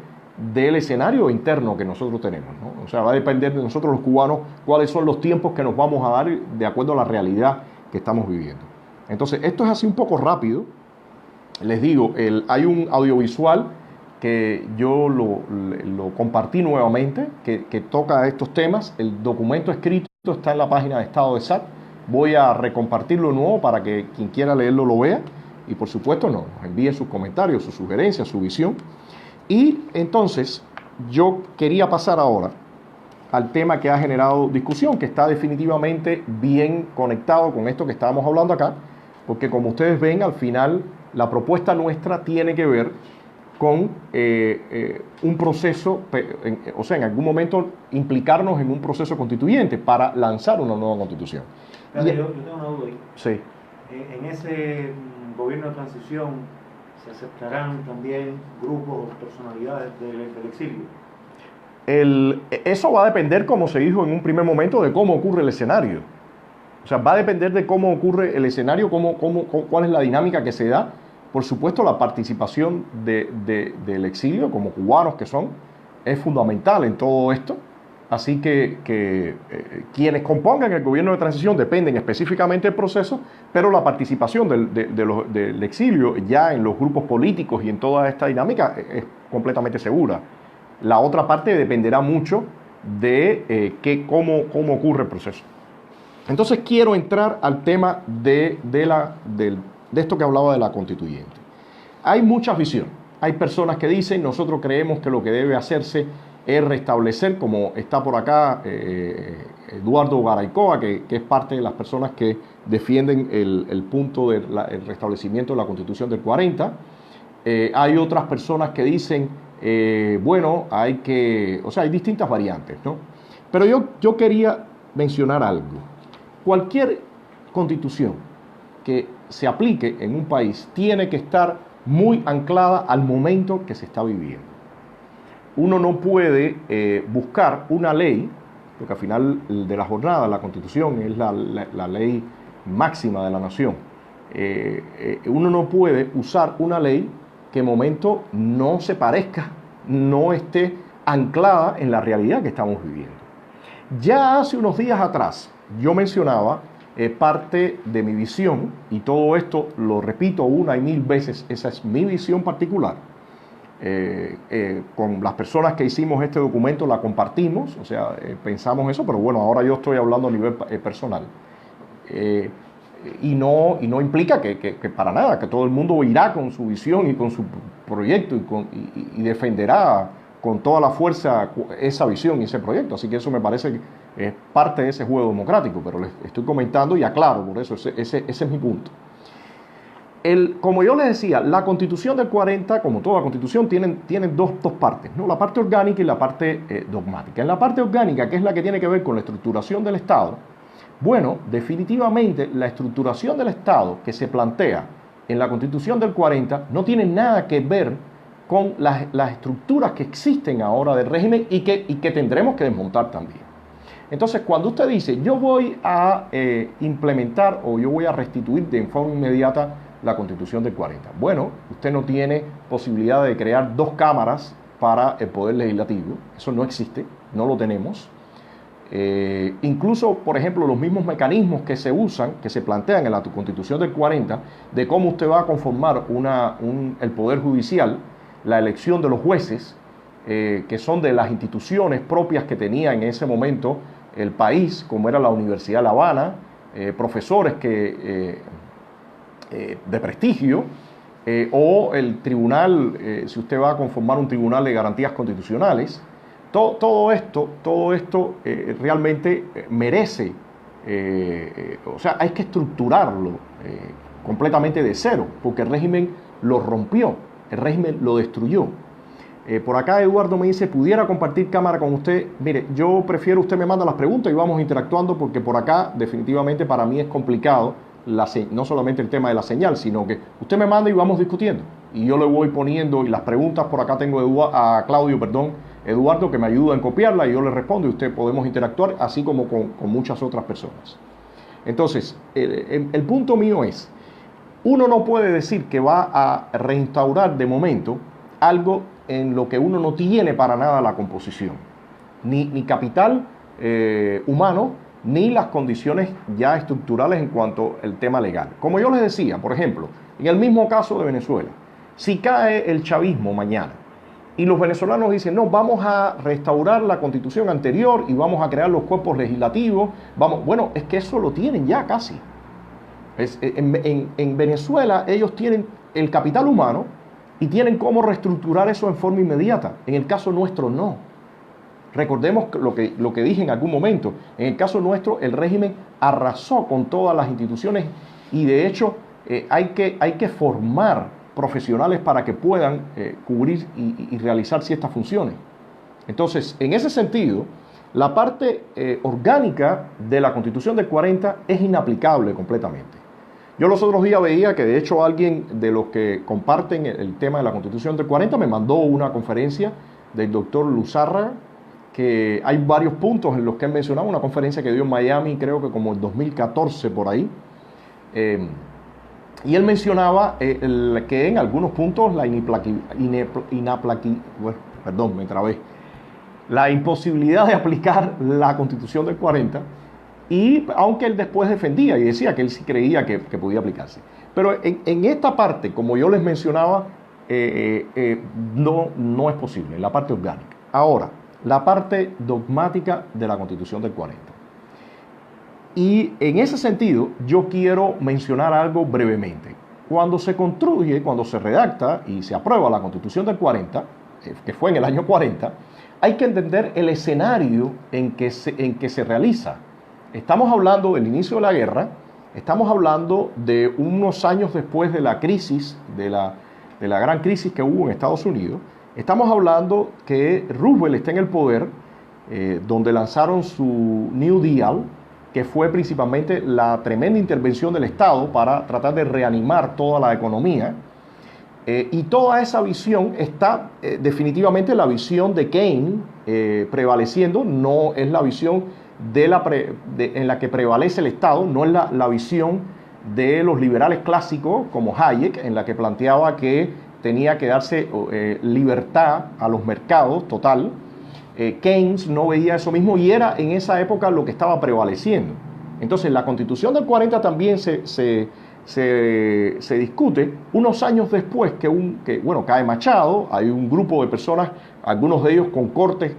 del escenario interno que nosotros tenemos, ¿no? O sea, va a depender de nosotros los cubanos cuáles son los tiempos que nos vamos a dar de acuerdo a la realidad que estamos viviendo. Entonces, esto es así un poco rápido. Les digo, hay un audiovisual que yo lo compartí nuevamente, que toca estos temas. El documento escrito está en la página de Estado de SAT. Voy a recompartirlo de nuevo para que quien quiera leerlo lo vea. Y por supuesto nos envíen sus comentarios, sus sugerencias, su visión. Y entonces yo quería pasar ahora al tema que ha generado discusión, que está definitivamente bien conectado con esto que estábamos hablando acá, porque como ustedes ven, al final la propuesta nuestra tiene que ver con un proceso, o sea, en algún momento implicarnos en un proceso constituyente para lanzar una nueva constitución. Yo tengo una duda ahí. Sí. En ese gobierno de transición se aceptarán también grupos o personalidades del exilio. Eso va a depender, como se dijo en un primer momento, de cómo ocurre el escenario. O sea, va a depender de cómo ocurre el escenario, cuál es la dinámica que se da. Por supuesto, la participación del exilio, como cubanos que son, es fundamental en todo esto. Así que quienes compongan el gobierno de transición dependen específicamente del proceso, pero la participación del exilio ya en los grupos políticos y en toda esta dinámica es completamente segura. La otra parte dependerá mucho de cómo ocurre el proceso. Entonces quiero entrar al tema de esto que hablaba de la constituyente. Hay muchas visiones. Hay personas que dicen, nosotros creemos que lo que debe hacerse es restablecer, como está por acá Eduardo Garaycoa, que es parte de las personas que defienden el punto del restablecimiento de la Constitución del 40. Hay otras personas que dicen, hay distintas variantes, ¿no? Pero yo quería mencionar algo. Cualquier constitución que se aplique en un país tiene que estar muy anclada al momento que se está viviendo. Uno no puede buscar una ley, porque al final de la jornada la Constitución es la ley máxima de la nación. Uno no puede usar una ley que en momento no se parezca, no esté anclada en la realidad que estamos viviendo. Ya hace unos días atrás yo mencionaba parte de mi visión, y todo esto lo repito una y mil veces, esa es mi visión particular. Con las personas que hicimos este documento la compartimos, o sea, pensamos eso, pero bueno, ahora yo estoy hablando a nivel personal. Y no implica que para nada, que todo el mundo irá con su visión y con su proyecto y defenderá con toda la fuerza esa visión y ese proyecto. Así que eso me parece que es parte de ese juego democrático, pero les estoy comentando y aclaro, por eso ese es mi punto. Como yo les decía, la Constitución del 40, como toda Constitución, tienen dos partes, ¿no? La parte orgánica y la parte dogmática. En la parte orgánica, que es la que tiene que ver con la estructuración del Estado, bueno, definitivamente la estructuración del Estado que se plantea en la Constitución del 40 no tiene nada que ver con las estructuras que existen ahora del régimen y que tendremos que desmontar también. Entonces, cuando usted dice, yo voy a implementar o yo voy a restituir de forma inmediata la Constitución del 40, bueno, usted no tiene posibilidad de crear dos cámaras para el Poder Legislativo, eso no existe, no lo tenemos. Incluso, por ejemplo, los mismos mecanismos que se usan, que se plantean en la Constitución del 40, de cómo usted va a conformar el Poder Judicial, la elección de los jueces, que son de las instituciones propias que tenía en ese momento el país, como era la Universidad de La Habana, profesores de prestigio, o el tribunal, si usted va a conformar un tribunal de garantías constitucionales, todo esto realmente merece, o sea, hay que estructurarlo completamente de cero, porque el régimen lo rompió, el régimen lo destruyó. Por acá Eduardo me dice, ¿pudiera compartir cámara con usted? Mire, yo prefiero, usted me manda las preguntas y vamos interactuando, porque por acá definitivamente para mí es complicado, no solamente el tema de la señal, sino que usted me manda y vamos discutiendo. Y yo le voy poniendo, y las preguntas por acá tengo a Eduardo, que me ayuda en copiarla, y yo le respondo y usted podemos interactuar, así como con muchas otras personas. Entonces, el punto mío es, uno no puede decir que va a reinstaurar de momento algo en lo que uno no tiene para nada la composición, ni capital humano, ni las condiciones ya estructurales en cuanto al tema legal. Como yo les decía, por ejemplo, en el mismo caso de Venezuela, si cae el chavismo mañana y los venezolanos dicen, no, vamos a restaurar la constitución anterior y vamos a crear los cuerpos legislativos, bueno, es que eso lo tienen ya casi. En Venezuela ellos tienen el capital humano y tienen cómo reestructurar eso en forma inmediata. En el caso nuestro no. Recordemos lo que dije en algún momento. En el caso nuestro el régimen arrasó con todas las instituciones y de hecho hay que formar profesionales para que puedan cubrir y realizar ciertas funciones. Entonces, en ese sentido, la parte orgánica de la Constitución del 40 es inaplicable completamente. Yo los otros días veía que de hecho alguien de los que comparten el tema de la Constitución del 40 me mandó una conferencia del doctor Luzárraga, que hay varios puntos en los que él mencionaba, una conferencia que dio en Miami, creo que como en 2014 por ahí, y él mencionaba que en algunos puntos la imposibilidad de aplicar la Constitución del 40, y aunque él después defendía y decía que él sí creía que podía aplicarse. Pero en esta parte, como yo les mencionaba, no es posible, en la parte orgánica. Ahora, la parte dogmática de la Constitución del 40. Y en ese sentido, yo quiero mencionar algo brevemente. Cuando se construye, cuando se redacta y se aprueba la Constitución del 40, que fue en el año 40, hay que entender el escenario en que se realiza. Estamos hablando del inicio de la guerra, estamos hablando de unos años después de la crisis, de la gran crisis que hubo en Estados Unidos. Estamos hablando que Roosevelt está en el poder, donde lanzaron su New Deal, que fue principalmente la tremenda intervención del Estado para tratar de reanimar toda la economía. Y toda esa visión está definitivamente la visión de Keynes prevaleciendo, no es la visión en la que prevalece el Estado, no es la visión de los liberales clásicos como Hayek, en la que planteaba que tenía que darse libertad a los mercados total. Keynes no veía eso mismo y era en esa época lo que estaba prevaleciendo. Entonces la Constitución del 40 también se discute unos años después que cae Machado, hay un grupo de personas, algunos de ellos con cortes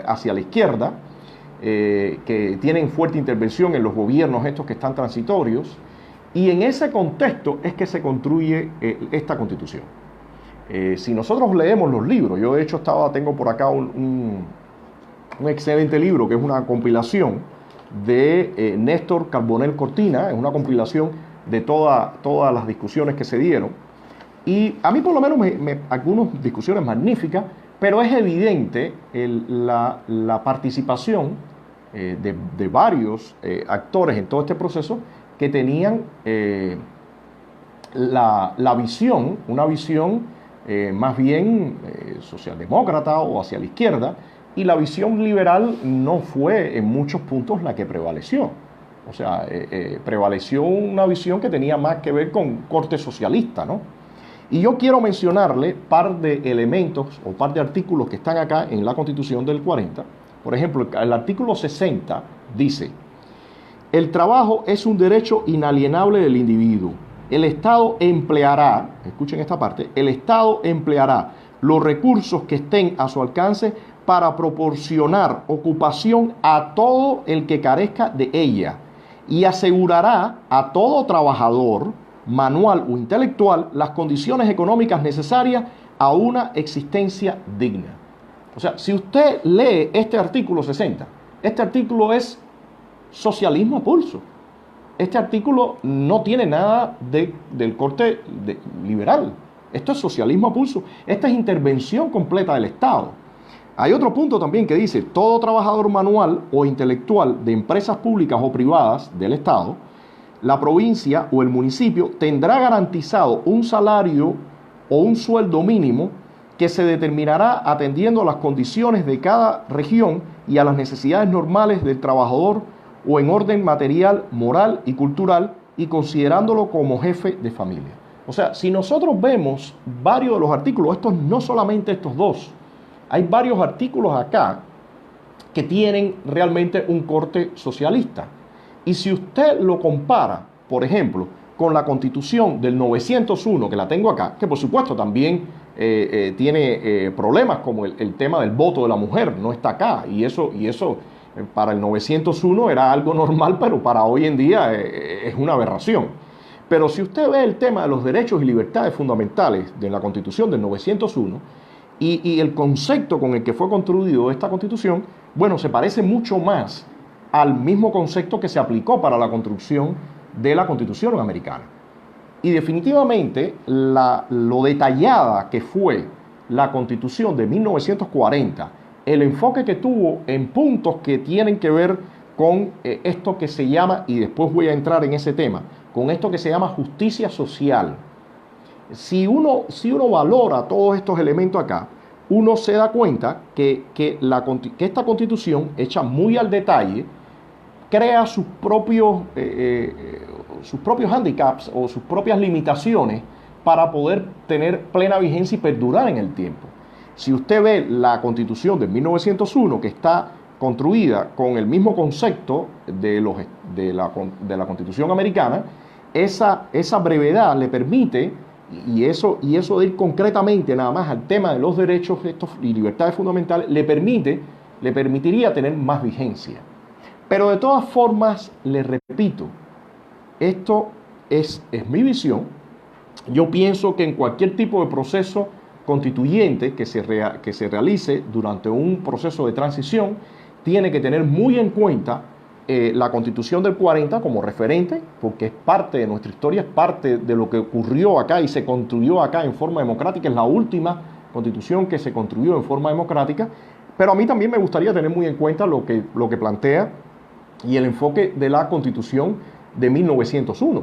hacia la izquierda, que tienen fuerte intervención en los gobiernos estos que están transitorios, y en ese contexto es que se construye esta Constitución. Si nosotros leemos los libros, yo de hecho tengo por acá un excelente libro que es una compilación de Néstor Carbonell Cortina, es una compilación de todas las discusiones que se dieron, y a mí por lo menos algunas discusiones magníficas, pero es evidente la participación de varios actores en todo este proceso que tenían la visión, una visión más bien socialdemócrata o hacia la izquierda, y la visión liberal no fue en muchos puntos la que prevaleció. O sea, prevaleció una visión que tenía más que ver con corte socialista, ¿no? Y yo quiero mencionarle par de elementos o par de artículos que están acá en la Constitución del 40. Por ejemplo, el artículo 60 dice: el trabajo es un derecho inalienable del individuo. El Estado empleará, escuchen esta parte, el Estado empleará los recursos que estén a su alcance para proporcionar ocupación a todo el que carezca de ella y asegurará a todo trabajador, manual o intelectual, las condiciones económicas necesarias a una existencia digna. O O sea, si usted lee este artículo 60, este artículo es socialismo a pulso. Este artículo no tiene nada del corte liberal. Esto es socialismo a pulso. Esta es intervención completa del Estado. Hay otro punto también que dice: todo trabajador manual o intelectual de empresas públicas o privadas del Estado, la provincia o el municipio tendrá garantizado un salario o un sueldo mínimo que se determinará atendiendo a las condiciones de cada región y a las necesidades normales del trabajador o en orden material, moral y cultural, y considerándolo como jefe de familia. O sea, si nosotros vemos varios de los artículos, estos no solamente estos dos, hay varios artículos acá que tienen realmente un corte socialista. Y si usted lo compara, por ejemplo, con la Constitución del 901, que la tengo acá, que por supuesto también tiene problemas como el tema del voto de la mujer, no está acá, y eso para el 901 era algo normal, pero para hoy en día es una aberración. Pero si usted ve el tema de los derechos y libertades fundamentales de la Constitución del 901 y el concepto con el que fue construido esta Constitución, bueno, se parece mucho más al mismo concepto que se aplicó para la construcción de la Constitución americana. Y definitivamente lo detallada que fue la Constitución de 1940, el enfoque que tuvo en puntos que tienen que ver con esto que se llama, y después voy a entrar en ese tema, con esto que se llama justicia social. Si uno valora todos estos elementos acá, uno se da cuenta que esta Constitución, hecha muy al detalle, crea sus propios hándicaps o sus propias limitaciones para poder tener plena vigencia y perdurar en el tiempo. Si usted ve la Constitución de 1901, que está construida con el mismo concepto de la Constitución americana, esa brevedad le permite, y eso de ir concretamente nada más al tema de los derechos y libertades fundamentales, le permitiría tener más vigencia. Pero de todas formas, le repito, esto es mi visión. Yo pienso que en cualquier tipo de proceso constituyente que se realice durante un proceso de transición, tiene que tener muy en cuenta la Constitución del 40 como referente, porque es parte de nuestra historia, es parte de lo que ocurrió acá y se construyó acá en forma democrática, es la última Constitución que se construyó en forma democrática, pero a mí también me gustaría tener muy en cuenta lo que plantea y el enfoque de la Constitución de 1901.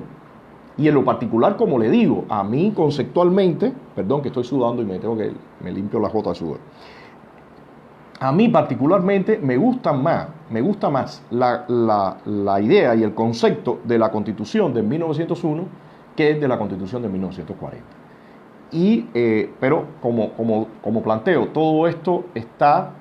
Y en lo particular, como le digo, a mí conceptualmente, perdón que estoy sudando y me limpio las gotas de sudor. A mí particularmente me gusta más la idea y el concepto de la Constitución de 1901 que de la Constitución de 1940. Pero como planteo, todo esto está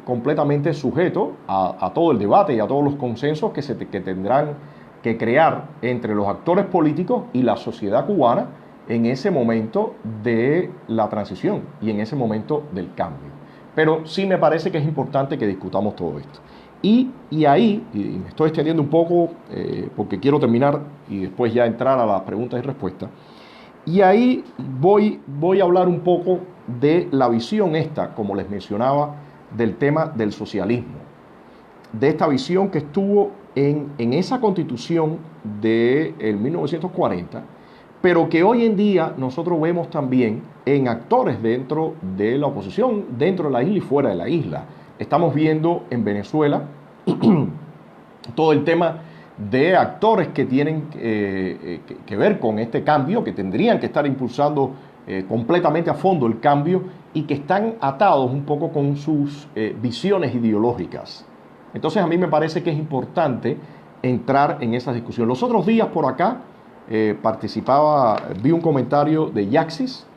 completamente sujeto a todo el debate y a todos los consensos que tendrán que crear entre los actores políticos y la sociedad cubana en ese momento de la transición y en ese momento del cambio. Pero sí me parece que es importante que discutamos todo esto. Y ahí, y me estoy extendiendo un poco porque quiero terminar y después ya entrar a las preguntas y respuestas, y ahí voy a hablar un poco de la visión esta, como les mencionaba, del tema del socialismo, de esta visión que estuvo en esa Constitución de 1940, pero que hoy en día nosotros vemos también en actores dentro de la oposición, dentro de la isla y fuera de la isla. Estamos viendo en Venezuela todo el tema de actores que tienen que ver con este cambio, que tendrían que estar impulsando completamente a fondo el cambio y que están atados un poco con sus visiones ideológicas. Entonces a mí me parece que es importante entrar en esa discusión. Los otros días por acá vi un comentario de Yaxis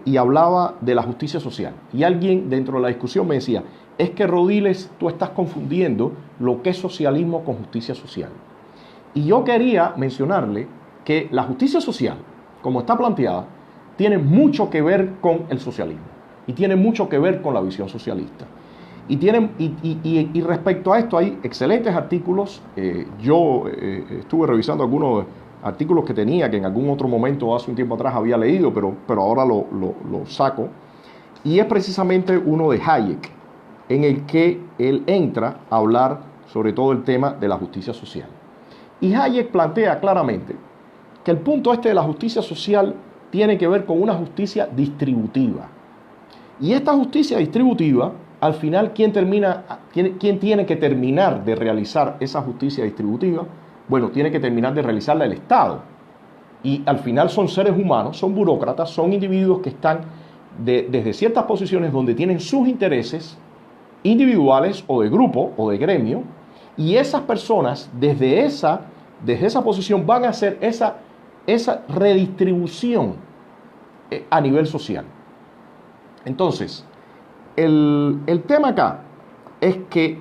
y hablaba de la justicia social. Y alguien dentro de la discusión me decía, es que Rodiles, tú estás confundiendo lo que es socialismo con justicia social. Y yo quería mencionarle que la justicia social, como está planteada, tiene mucho que ver con el socialismo y tiene mucho que ver con la visión socialista. Y respecto a esto hay excelentes artículos. Yo estuve revisando algunos artículos que tenía, que en algún otro momento hace un tiempo atrás había leído, pero ahora lo saco. y es precisamente uno de Hayek, en el que él entra a hablar sobre todo el tema de la justicia social. Y Hayek plantea claramente que el punto este de la justicia social tiene que ver con una justicia distributiva. Y esta justicia distributiva, al final, ¿quién tiene que terminar de realizar esa justicia distributiva? Bueno, tiene que terminar de realizarla el Estado. Y al final son seres humanos, son burócratas, son individuos que están desde ciertas posiciones donde tienen sus intereses individuales o de grupo o de gremio, y esas personas desde esa posición van a hacer esa redistribución a nivel social. Entonces, el tema acá es que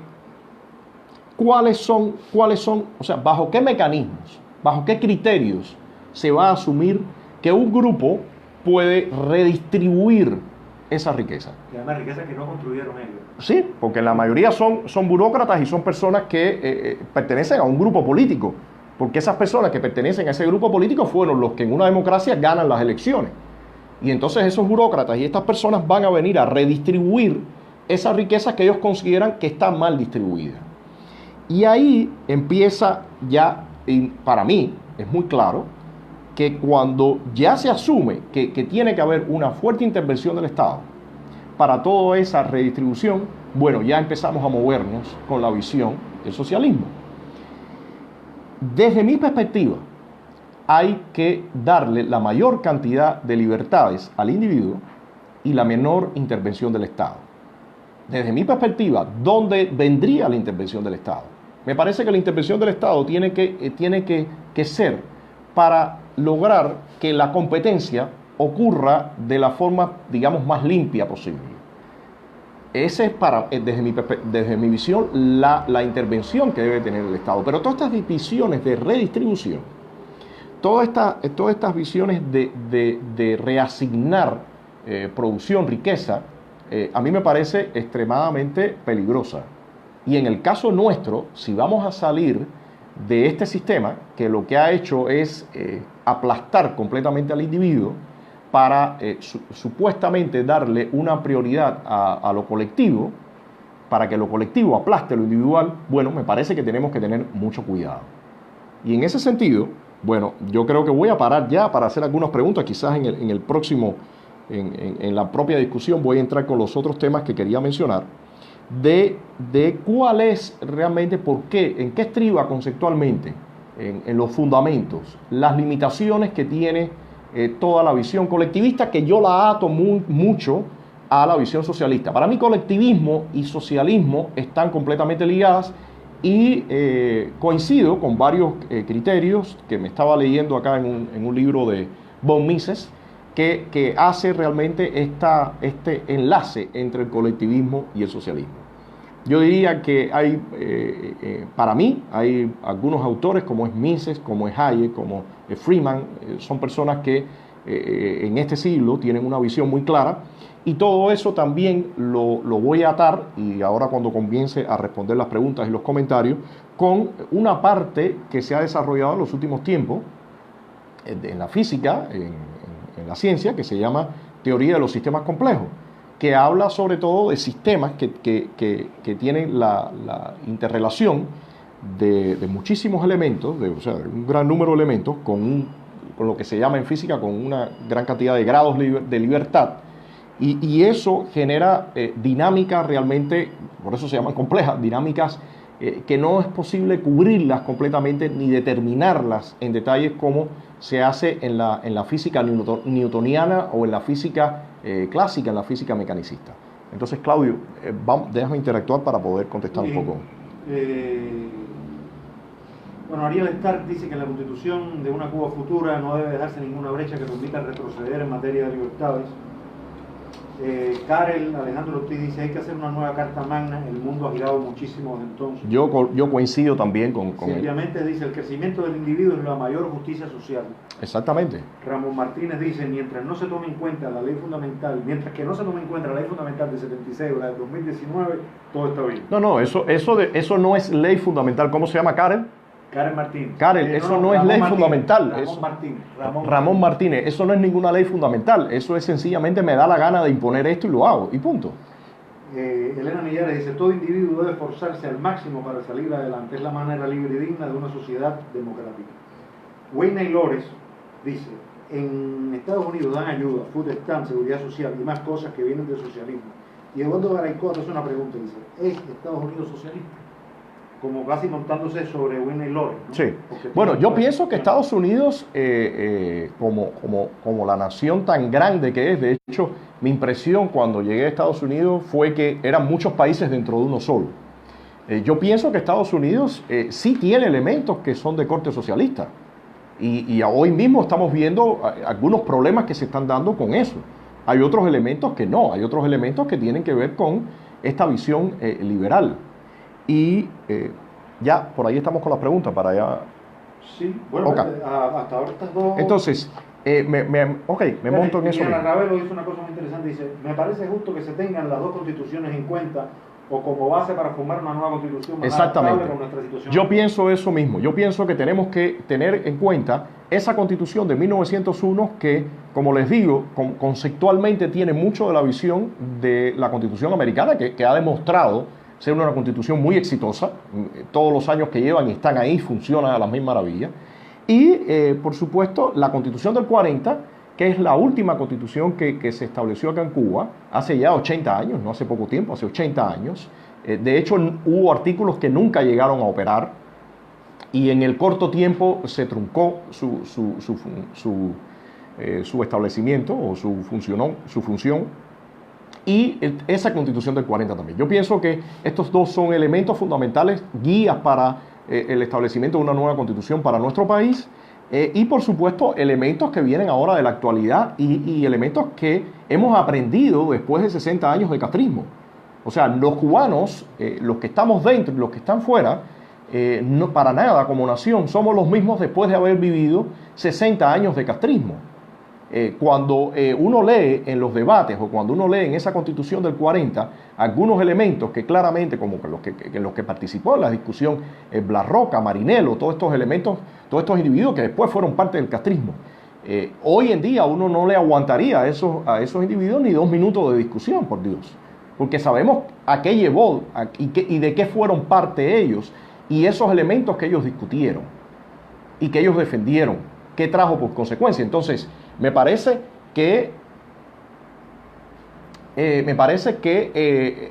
cuáles son, o sea, bajo qué mecanismos, bajo qué criterios se va a asumir que un grupo puede redistribuir esa riqueza. Y además riqueza que no construyeron ellos. Sí, porque la mayoría son burócratas y son personas que pertenecen a un grupo político, porque esas personas que pertenecen a ese grupo político fueron los que en una democracia ganan las elecciones. Y entonces esos burócratas y estas personas van a venir a redistribuir esa riqueza que ellos consideran que está mal distribuida. Y ahí empieza ya, y para mí es muy claro, que cuando ya se asume que tiene que haber una fuerte intervención del Estado para toda esa redistribución, bueno, ya empezamos a movernos con la visión del socialismo. Desde mi perspectiva, hay que darle la mayor cantidad de libertades al individuo y la menor intervención del Estado. Desde mi perspectiva, ¿dónde vendría la intervención del Estado? Me parece que la intervención del Estado tiene que ser para lograr que la competencia ocurra de la forma, digamos, más limpia posible. Esa es, desde mi visión, la intervención que debe tener el Estado. Pero todas estas visiones de redistribución, todas estas visiones de reasignar producción, riqueza, a mí me parece extremadamente peligrosa. Y en el caso nuestro, si vamos a salir de este sistema, que lo que ha hecho es aplastar completamente al individuo para supuestamente darle una prioridad a lo colectivo, para que lo colectivo aplaste lo individual, bueno, me parece que tenemos que tener mucho cuidado. Y en ese sentido, bueno, yo creo que voy a parar ya para hacer algunas preguntas, quizás en el próximo, en la propia discusión voy a entrar con los otros temas que quería mencionar, de cuál es realmente, por qué, en qué estriba conceptualmente, en los fundamentos, las limitaciones que tiene toda la visión colectivista, que yo la ato mucho a la visión socialista. Para mí colectivismo y socialismo están completamente ligadas y coincido con varios criterios que me estaba leyendo acá en un libro de von Mises, que hace realmente este enlace entre el colectivismo y el socialismo. Yo diría que hay, para mí, hay algunos autores como es Mises, como es Hayek, como es Freeman, son personas que en este siglo tienen una visión muy clara, y todo eso también lo voy a atar, y ahora cuando comience a responder las preguntas y los comentarios, con una parte que se ha desarrollado en los últimos tiempos en la física, en la ciencia, que se llama teoría de los sistemas complejos, que habla sobre todo de sistemas que tienen la interrelación de muchísimos elementos, o sea, un gran número de elementos, con lo que se llama en física con una gran cantidad de grados de libertad, y eso genera dinámicas realmente, por eso se llaman complejas, dinámicas que no es posible cubrirlas completamente ni determinarlas en detalles como se hace en la física newtoniana o en la física clásica, en la física mecanicista. Entonces, Claudio, déjame interactuar para poder contestar un poco. Bueno, Ariel Stark dice que en la Constitución de una Cuba futura no debe dejarse ninguna brecha que permita retroceder en materia de libertades. Karel Alejandro Ortiz dice hay que hacer una nueva Carta Magna, el mundo ha girado muchísimo desde entonces. Yo coincido también con él. Obviamente dice el crecimiento del individuo es la mayor justicia social. Exactamente. Ramón Martínez dice mientras que no se tome en cuenta la ley fundamental de 76 o la de 2019, todo está bien. No, eso no es ley fundamental. ¿Cómo se llama, Karel? Karen Martínez. Karen, eso no es ley fundamental. Ramón Martínez, eso no es ninguna ley fundamental. Eso es sencillamente me da la gana de imponer esto y lo hago, y punto. Elena Millares dice, todo individuo debe esforzarse al máximo para salir adelante. Es la manera libre y digna de una sociedad democrática. Wayne Lores dice, en Estados Unidos dan ayuda, food stamp, seguridad social y más cosas que vienen del socialismo. Y Eduardo Garaycoa hace una pregunta, dice, ¿es Estados Unidos socialista? Como casi montándose sobre Wayne Lores, ¿no? Sí. Bueno, yo pienso que Estados Unidos, como la nación tan grande que es, de hecho, mi impresión cuando llegué a Estados Unidos fue que eran muchos países dentro de uno solo. Yo pienso que Estados Unidos sí tiene elementos que son de corte socialista. Y hoy mismo estamos viendo algunos problemas que se están dando con eso. Hay otros elementos que no, hay otros elementos que tienen que ver con esta visión liberal. Y ya, por ahí estamos con las preguntas para allá. Sí, bueno, okay. Hasta ahora estas dos... Entonces, me monto en eso. Ana Ravelo dice una cosa muy interesante, dice, me parece justo que se tengan las dos constituciones en cuenta o como base para formar una nueva constitución más adaptable con nuestra situación. Yo pienso eso mismo. Yo pienso que tenemos que tener en cuenta esa constitución de 1901 que, como les digo, conceptualmente tiene mucho de la visión de la constitución americana que ha demostrado ser una constitución muy exitosa. Todos los años que llevan y están ahí funcionan a las mil maravillas. Y, por supuesto, la constitución del 40, que es la última constitución que se estableció acá en Cuba, hace ya 80 años, no hace poco tiempo, hace 80 años. De hecho, hubo artículos que nunca llegaron a operar y en el corto tiempo se truncó su establecimiento o su función. Y esa constitución del 40 también. Yo pienso que estos dos son elementos fundamentales, guías para el establecimiento de una nueva constitución para nuestro país. Y por supuesto elementos que vienen ahora de la actualidad y elementos que hemos aprendido después de 60 años de castrismo. O sea, los cubanos, los que estamos dentro y los que están fuera, no, para nada como nación somos los mismos después de haber vivido 60 años de castrismo. Cuando uno lee en los debates o cuando uno lee en esa constitución del 40 algunos elementos que claramente, como en los que participó en la discusión Blas Roca, Marinelo, todos estos elementos, todos estos individuos que después fueron parte del castrismo, hoy en día uno no le aguantaría a esos individuos ni 2 minutos de discusión, por Dios, porque sabemos a qué llevó y de qué fueron parte ellos y esos elementos que ellos discutieron y que ellos defendieron, qué trajo por consecuencia. Entonces, me parece que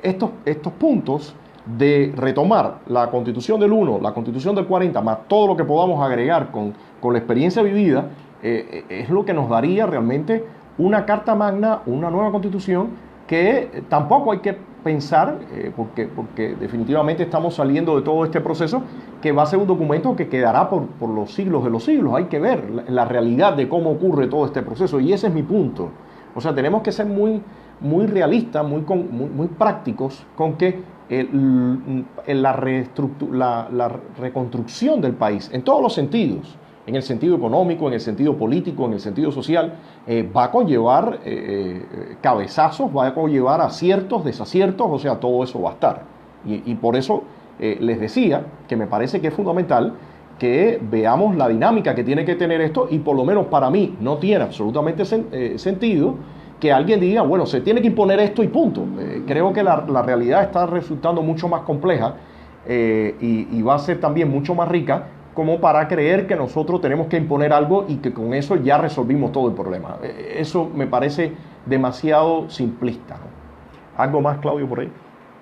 estos puntos de retomar la Constitución del 1, la Constitución del 40, más todo lo que podamos agregar con la experiencia vivida, es lo que nos daría realmente una carta magna, una nueva Constitución que tampoco hay que pensar, porque definitivamente estamos saliendo de todo este proceso, que va a ser un documento que quedará por los siglos de los siglos. Hay que ver la realidad de cómo ocurre todo este proceso y ese es mi punto. O sea, tenemos que ser muy realistas, muy prácticos con que la reconstrucción del país, en todos los sentidos, en el sentido económico, en el sentido político, en el sentido social, va a conllevar cabezazos, va a conllevar aciertos, desaciertos, o sea, todo eso va a estar. Y por eso les decía que me parece que es fundamental que veamos la dinámica que tiene que tener esto y por lo menos para mí no tiene absolutamente sentido que alguien diga, bueno, se tiene que imponer esto y punto. Creo que la realidad está resultando mucho más compleja y va a ser también mucho más rica como para creer que nosotros tenemos que imponer algo y que con eso ya resolvimos todo el problema. Eso me parece demasiado simplista, ¿no? ¿Algo más, Claudio, por ahí?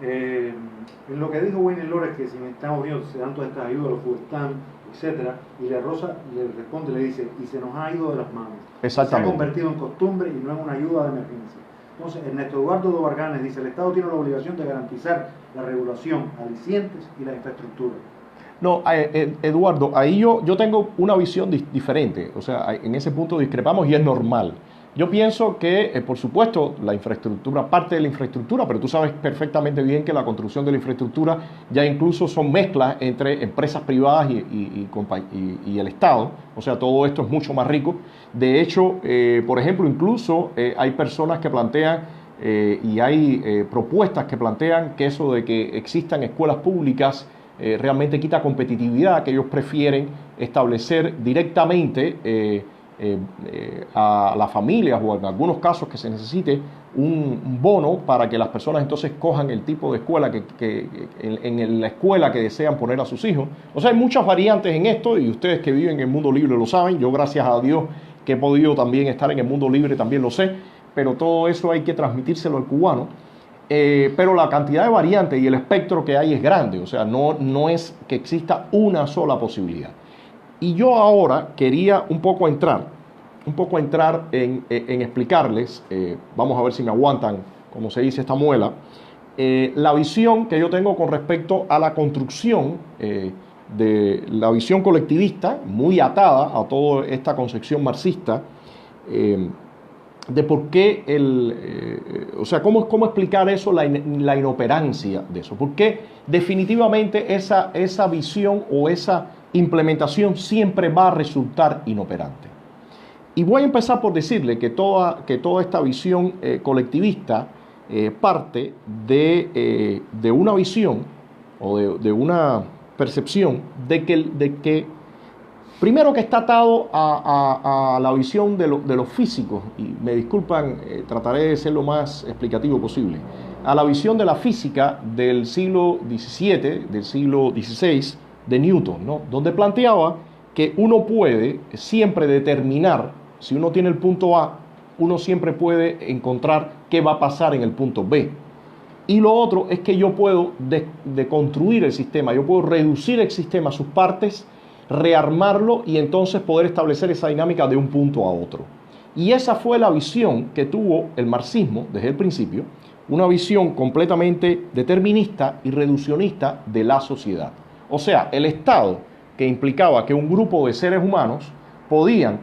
En lo que dijo Wayne Lores, que si en Estados Unidos se dan todas estas ayudas, los food stamps, etcétera, y la Rosa le responde, le dice, y se nos ha ido de las manos. Exactamente. Se ha convertido en costumbre y no en una ayuda de emergencia. Entonces, Ernesto Eduardo Dobarganes dice, el Estado tiene la obligación de garantizar la regulación, alicientes y la infraestructura. No, Eduardo, ahí yo tengo una visión diferente, o sea, en ese punto discrepamos y es normal. Yo pienso que, por supuesto, la infraestructura, parte de la infraestructura, pero tú sabes perfectamente bien que la construcción de la infraestructura ya incluso son mezclas entre empresas privadas y el Estado, o sea, todo esto es mucho más rico. De hecho, por ejemplo, incluso hay personas que plantean y hay propuestas que plantean que eso de que existan escuelas públicas realmente quita competitividad, que ellos prefieren establecer directamente a las familias, o en algunos casos que se necesite un bono para que las personas entonces cojan el tipo de escuela en la escuela que desean poner a sus hijos. O sea, hay muchas variantes en esto, y ustedes que viven en el mundo libre lo saben. Yo, gracias a Dios, que he podido también estar en el mundo libre, también lo sé, pero todo eso hay que transmitírselo al cubano. Pero la cantidad de variantes y el espectro que hay es grande, o sea, no es que exista una sola posibilidad. Y yo ahora quería un poco entrar en explicarles, vamos a ver si me aguantan, como se dice, esta muela, la visión que yo tengo con respecto a la construcción de la visión colectivista, muy atada a toda esta concepción marxista, de por qué o sea, cómo explicar eso, la inoperancia de eso, porque definitivamente esa visión o esa implementación siempre va a resultar inoperante. Y voy a empezar por decirle que toda esta visión colectivista parte de una visión o de una percepción de que primero, que está atado a la visión de los físicos, y me disculpan, trataré de ser lo más explicativo posible, a la visión de la física del siglo XVII, del siglo XVI, de Newton, ¿no? Donde planteaba que uno puede siempre determinar, si uno tiene el punto A, uno siempre puede encontrar qué va a pasar en el punto B. Y lo otro es que yo puedo deconstruir el sistema, yo puedo reducir el sistema a sus partes, rearmarlo y entonces poder establecer esa dinámica de un punto a otro. Y esa fue la visión que tuvo el marxismo desde el principio, una visión completamente determinista y reduccionista de la sociedad. O sea, el Estado, que implicaba que un grupo de seres humanos podían,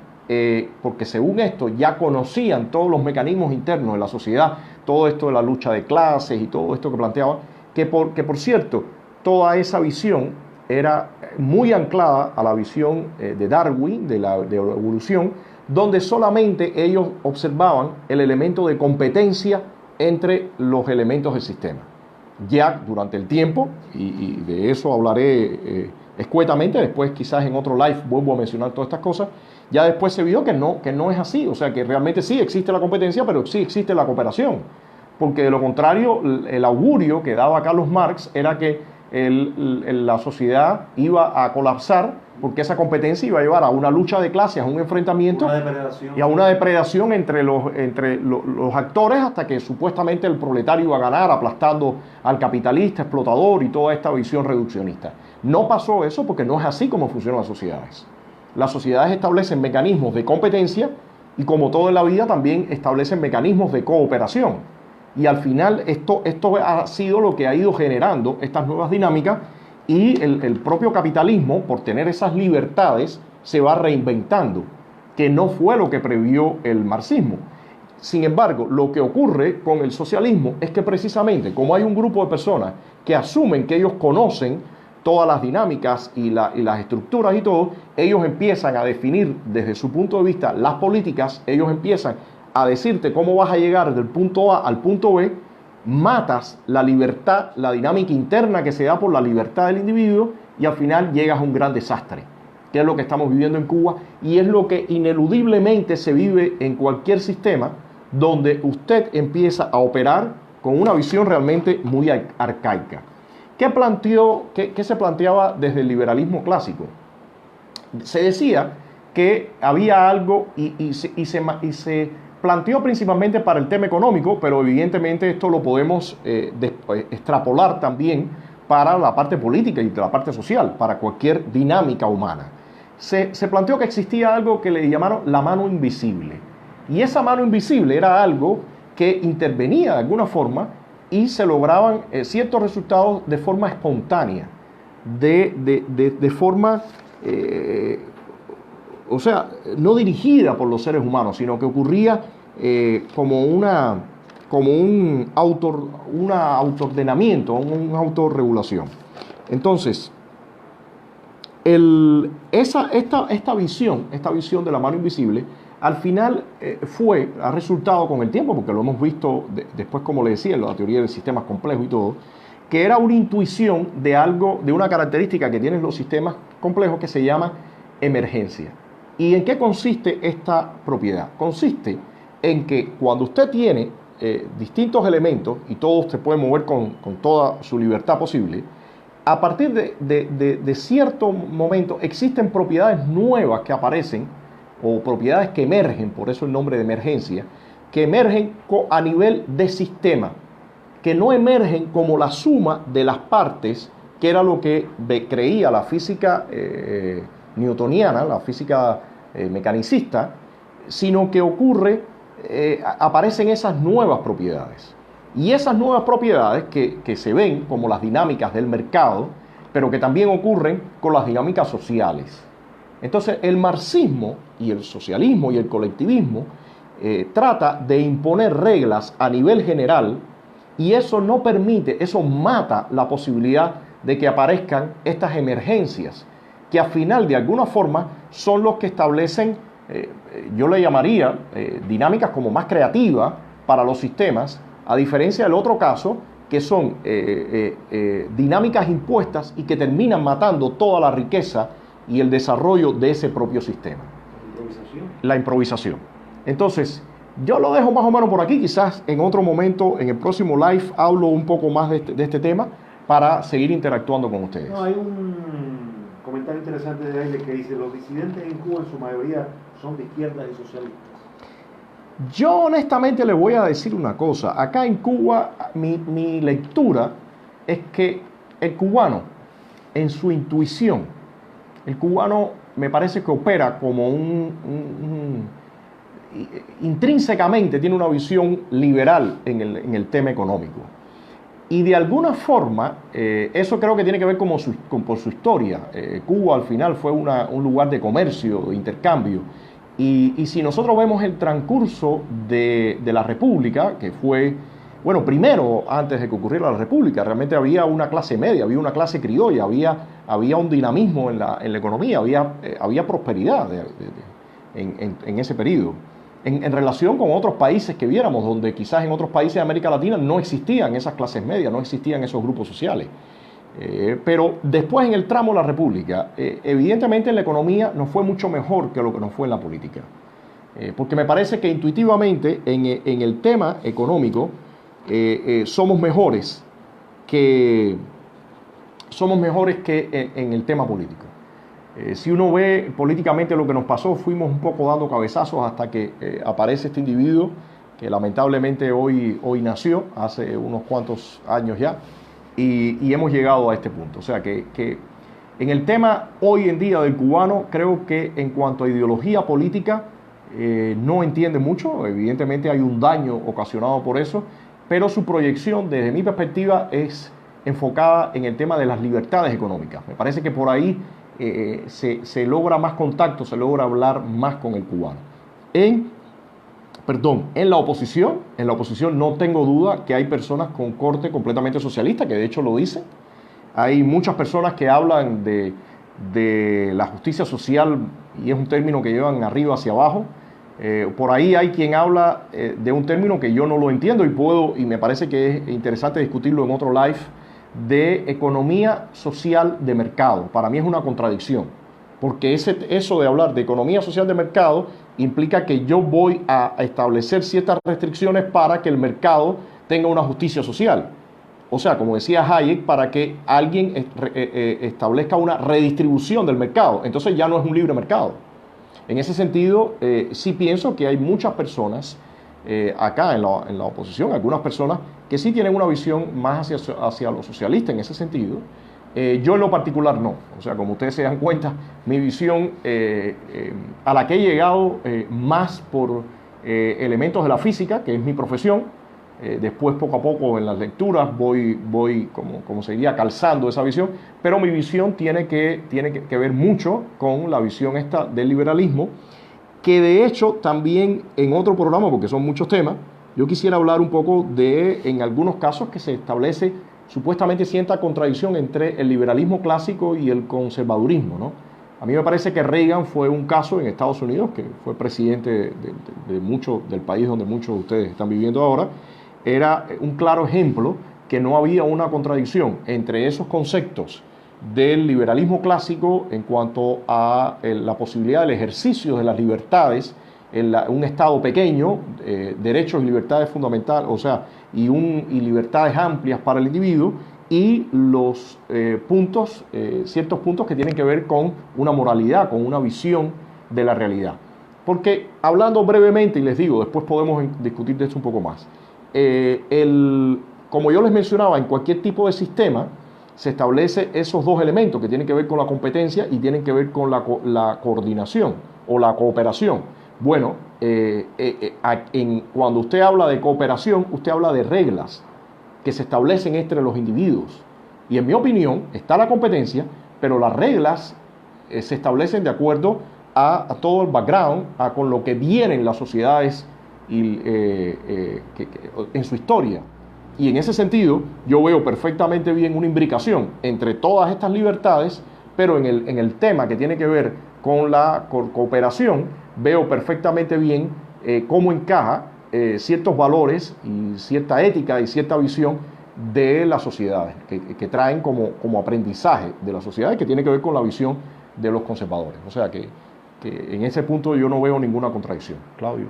porque según esto ya conocían todos los mecanismos internos de la sociedad, todo esto de la lucha de clases y todo esto que planteaba, que por cierto, toda esa visión era muy anclada a la visión de Darwin, de la evolución, donde solamente ellos observaban el elemento de competencia entre los elementos del sistema. Ya durante el tiempo, y de eso hablaré escuetamente, después quizás en otro live vuelvo a mencionar todas estas cosas, ya después se vio que no es así, o sea que realmente sí existe la competencia, pero sí existe la cooperación, porque de lo contrario el augurio que daba Carlos Marx era que la sociedad iba a colapsar, porque esa competencia iba a llevar a una lucha de clases, a un enfrentamiento y a una depredación entre los actores, hasta que supuestamente el proletario iba a ganar aplastando al capitalista, explotador y toda esta visión reduccionista. No pasó eso, porque no es así como funcionan las sociedades. Las sociedades establecen mecanismos de competencia y, como todo en la vida, también establecen mecanismos de cooperación. Y al final esto ha sido lo que ha ido generando estas nuevas dinámicas, y el propio capitalismo, por tener esas libertades, se va reinventando, que no fue lo que previó el marxismo. Sin embargo, lo que ocurre con el socialismo es que precisamente como hay un grupo de personas que asumen que ellos conocen todas las dinámicas y las estructuras y todo, ellos empiezan a definir desde su punto de vista las políticas, ellos empiezan a decirte cómo vas a llegar del punto A al punto B, matas la libertad, la dinámica interna que se da por la libertad del individuo, y al final llegas a un gran desastre, que es lo que estamos viviendo en Cuba, y es lo que ineludiblemente se vive en cualquier sistema donde usted empieza a operar con una visión realmente muy arcaica. ¿Qué se planteaba desde el liberalismo clásico? Se decía que había algo y se planteó principalmente para el tema económico, pero evidentemente esto lo podemos extrapolar también para la parte política y la parte social, para cualquier dinámica humana. Se planteó que existía algo que le llamaron la mano invisible. Y esa mano invisible era algo que intervenía de alguna forma y se lograban ciertos resultados de forma espontánea, de forma... o sea, no dirigida por los seres humanos, sino que ocurría como un autoordenamiento, una autorregulación. Entonces, esta visión de la mano invisible, al final ha resultado con el tiempo, porque lo hemos visto después, como le decía, en la teoría de sistemas complejos y todo, que era una intuición de algo, de una característica que tienen los sistemas complejos que se llama emergencia. ¿Y en qué consiste esta propiedad? Consiste en que cuando usted tiene distintos elementos y todos se pueden mover con toda su libertad posible, a partir de cierto momento existen propiedades nuevas que aparecen o propiedades que emergen, por eso el nombre de emergencia, que emergen a nivel de sistema, que no emergen como la suma de las partes, que era lo que creía la física newtoniana, la física mecanicista, sino que aparecen esas nuevas propiedades. Y esas nuevas propiedades que se ven como las dinámicas del mercado, pero que también ocurren con las dinámicas sociales. Entonces, el marxismo y el socialismo y el colectivismo trata de imponer reglas a nivel general, y eso no permite, eso mata la posibilidad de que aparezcan estas emergencias, que al final, de alguna forma, son los que establecen, yo le llamaría, dinámicas como más creativas para los sistemas, a diferencia del otro caso, que son dinámicas impuestas y que terminan matando toda la riqueza y el desarrollo de ese propio sistema. La improvisación. Entonces, yo lo dejo más o menos por aquí, quizás en otro momento, en el próximo live, hablo un poco más de este tema para seguir interactuando con ustedes. No, hay un comentario interesante de Aile que dice: los disidentes en Cuba en su mayoría son de izquierdas y socialistas. Yo honestamente le voy a decir una cosa. Acá en Cuba, mi lectura es que el cubano, en su intuición, el cubano me parece que opera como intrínsecamente tiene una visión liberal en el tema económico. Y de alguna forma, eso creo que tiene que ver por su historia. Cuba al final fue un lugar de comercio, de intercambio. Y si nosotros vemos el transcurso de la República, que fue, bueno, primero, antes de que ocurriera la República, realmente había una clase media, había una clase criolla, había un dinamismo en la economía, había prosperidad en ese periodo. En relación con otros países que viéramos, donde quizás en otros países de América Latina no existían esas clases medias, no existían esos grupos sociales. Pero después en el tramo de la República, evidentemente en la economía nos fue mucho mejor que lo que nos fue en la política. Porque me parece que intuitivamente en el tema económico somos mejores que en el tema político. Si uno ve políticamente lo que nos pasó, fuimos un poco dando cabezazos hasta que aparece este individuo que lamentablemente hoy nació, hace unos cuantos años ya, y hemos llegado a este punto. O sea que en el tema hoy en día del cubano, creo que en cuanto a ideología política no entiende mucho. Evidentemente hay un daño ocasionado por eso, pero su proyección desde mi perspectiva es enfocada en el tema de las libertades económicas. Me parece que por ahí se logra más contacto, se logra hablar más con el cubano. En la oposición no tengo duda que hay personas con corte completamente socialista, que de hecho lo dicen. Hay muchas personas que hablan de la justicia social, y es un término que llevan arriba hacia abajo. Por ahí hay quien habla de un término que yo no lo entiendo y me parece que es interesante discutirlo en otro live, de economía social de mercado. Para mí es una contradicción, porque eso de hablar de economía social de mercado implica que yo voy a establecer ciertas restricciones para que el mercado tenga una justicia social. O sea, como decía Hayek, para que alguien establezca una redistribución del mercado. Entonces ya no es un libre mercado. En ese sentido, sí pienso que hay muchas personas acá en la oposición, algunas personas que sí tienen una visión más hacia lo socialista en ese sentido. Yo en lo particular no. O sea, como ustedes se dan cuenta, mi visión a la que he llegado más por elementos de la física, que es mi profesión. Después, poco a poco, en las lecturas voy como se diría, calzando esa visión, pero mi visión tiene que ver mucho con la visión esta del liberalismo, que de hecho también en otro programa, porque son muchos temas, yo quisiera hablar un poco en algunos casos que se establece supuestamente cierta contradicción entre el liberalismo clásico y el conservadurismo, ¿no? A mí me parece que Reagan fue un caso en Estados Unidos, que fue presidente del país donde muchos de ustedes están viviendo ahora. Era un claro ejemplo que no había una contradicción entre esos conceptos del liberalismo clásico en cuanto a la posibilidad del ejercicio de las libertades en un Estado pequeño, derechos y libertades fundamentales, o sea, y libertades amplias para el individuo, y los ciertos puntos que tienen que ver con una moralidad, con una visión de la realidad. Porque hablando brevemente, y les digo, después podemos discutir de esto un poco más, como yo les mencionaba, en cualquier tipo de sistema se establece esos dos elementos que tienen que ver con la competencia y tienen que ver con la coordinación o la cooperación. Bueno, cuando usted habla de cooperación, usted habla de reglas que se establecen entre los individuos. Y en mi opinión está la competencia, pero las reglas se establecen de acuerdo a todo el background, con lo que vienen las sociedades en su historia. Y en ese sentido, yo veo perfectamente bien una imbricación entre todas estas libertades, pero en el tema que tiene que ver con la cooperación, veo perfectamente bien cómo encaja ciertos valores y cierta ética y cierta visión de las sociedades, que traen como aprendizaje de las sociedades, que tiene que ver con la visión de los conservadores. O sea que en ese punto yo no veo ninguna contradicción. Claudio.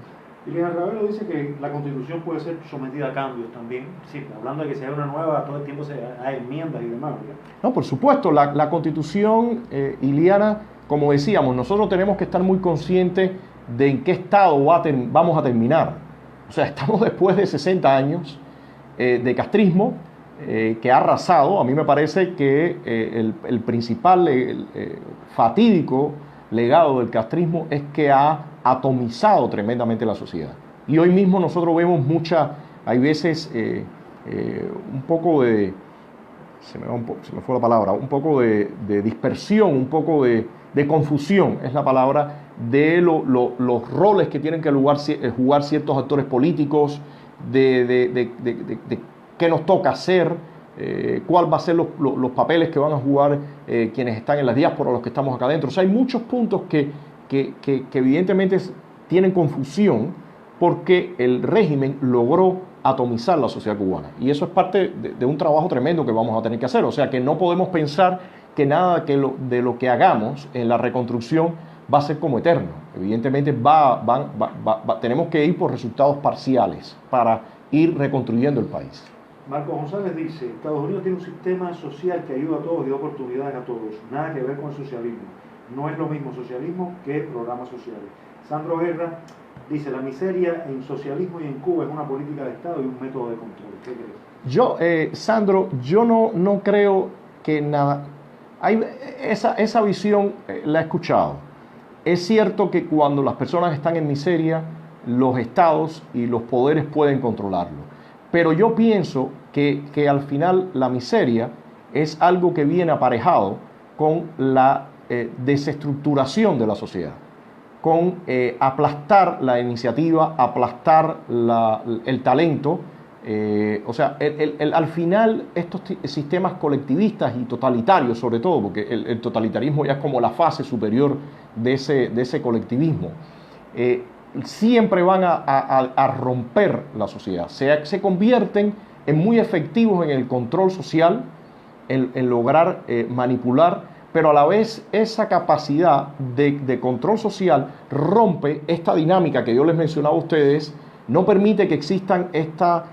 Iliana Ravelo dice que la Constitución puede ser sometida a cambios también. Sí, hablando de que se haga una nueva, todo el tiempo hay enmiendas y demás, ¿verdad? No, por supuesto, la Constitución, Iliana, como decíamos, nosotros tenemos que estar muy conscientes de en qué estado vamos a terminar. O sea, estamos después de 60 años de castrismo que ha arrasado. A mí me parece que el principal fatídico legado del castrismo es que ha atomizado tremendamente la sociedad. Y hoy mismo nosotros vemos hay veces un poco de, se me fue la palabra, un poco de dispersión, un poco de confusión, es la palabra, de los roles que tienen que jugar ciertos actores políticos, de qué nos toca hacer, cuál va a ser los papeles que van a jugar quienes están en las diásporas, los que estamos acá adentro. O sea, hay muchos puntos que evidentemente tienen confusión porque el régimen logró atomizar la sociedad cubana. Y eso es parte de un trabajo tremendo que vamos a tener que hacer. O sea, que no podemos pensar que nada de lo que hagamos en la reconstrucción va a ser como eterno. Evidentemente tenemos que ir por resultados parciales para ir reconstruyendo el país. Marco González dice, Estados Unidos tiene un sistema social que ayuda a todos y da oportunidades a todos. Nada que ver con el socialismo. No es lo mismo socialismo que programas sociales. Sandro Guerra dice, la miseria en socialismo y en Cuba es una política de Estado y un método de control. ¿Qué crees? Sandro, yo no creo que nada... Esa visión la he escuchado. Es cierto que cuando las personas están en miseria, los estados y los poderes pueden controlarlo. Pero yo pienso que al final la miseria es algo que viene aparejado con la desestructuración de la sociedad, con aplastar la iniciativa, aplastar el talento. O sea, al final estos sistemas colectivistas y totalitarios, sobre todo, porque el totalitarismo ya es como la fase superior de ese colectivismo, siempre van a romper la sociedad. Se convierten en muy efectivos en el control social, en lograr manipular, pero a la vez esa capacidad de control social rompe esta dinámica que yo les mencionaba a ustedes, no permite que existan esta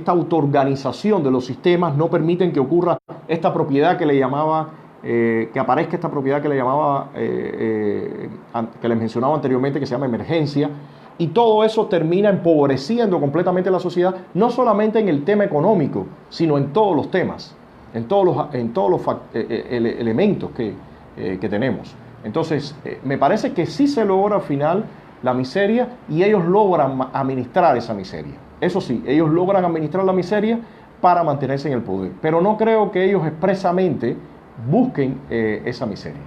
autoorganización de los sistemas, no permiten que ocurra esta propiedad que le llamaba, que aparezca esta propiedad que le llamaba, que les mencionaba anteriormente, que se llama emergencia, y todo eso termina empobreciendo completamente la sociedad, no solamente en el tema económico, sino en todos los temas, en todos los elementos que tenemos. Entonces, me parece que sí se logra al final la miseria y ellos logran administrar esa miseria. Eso sí, ellos logran administrar la miseria para mantenerse en el poder, pero no creo que ellos expresamente busquen esa miseria.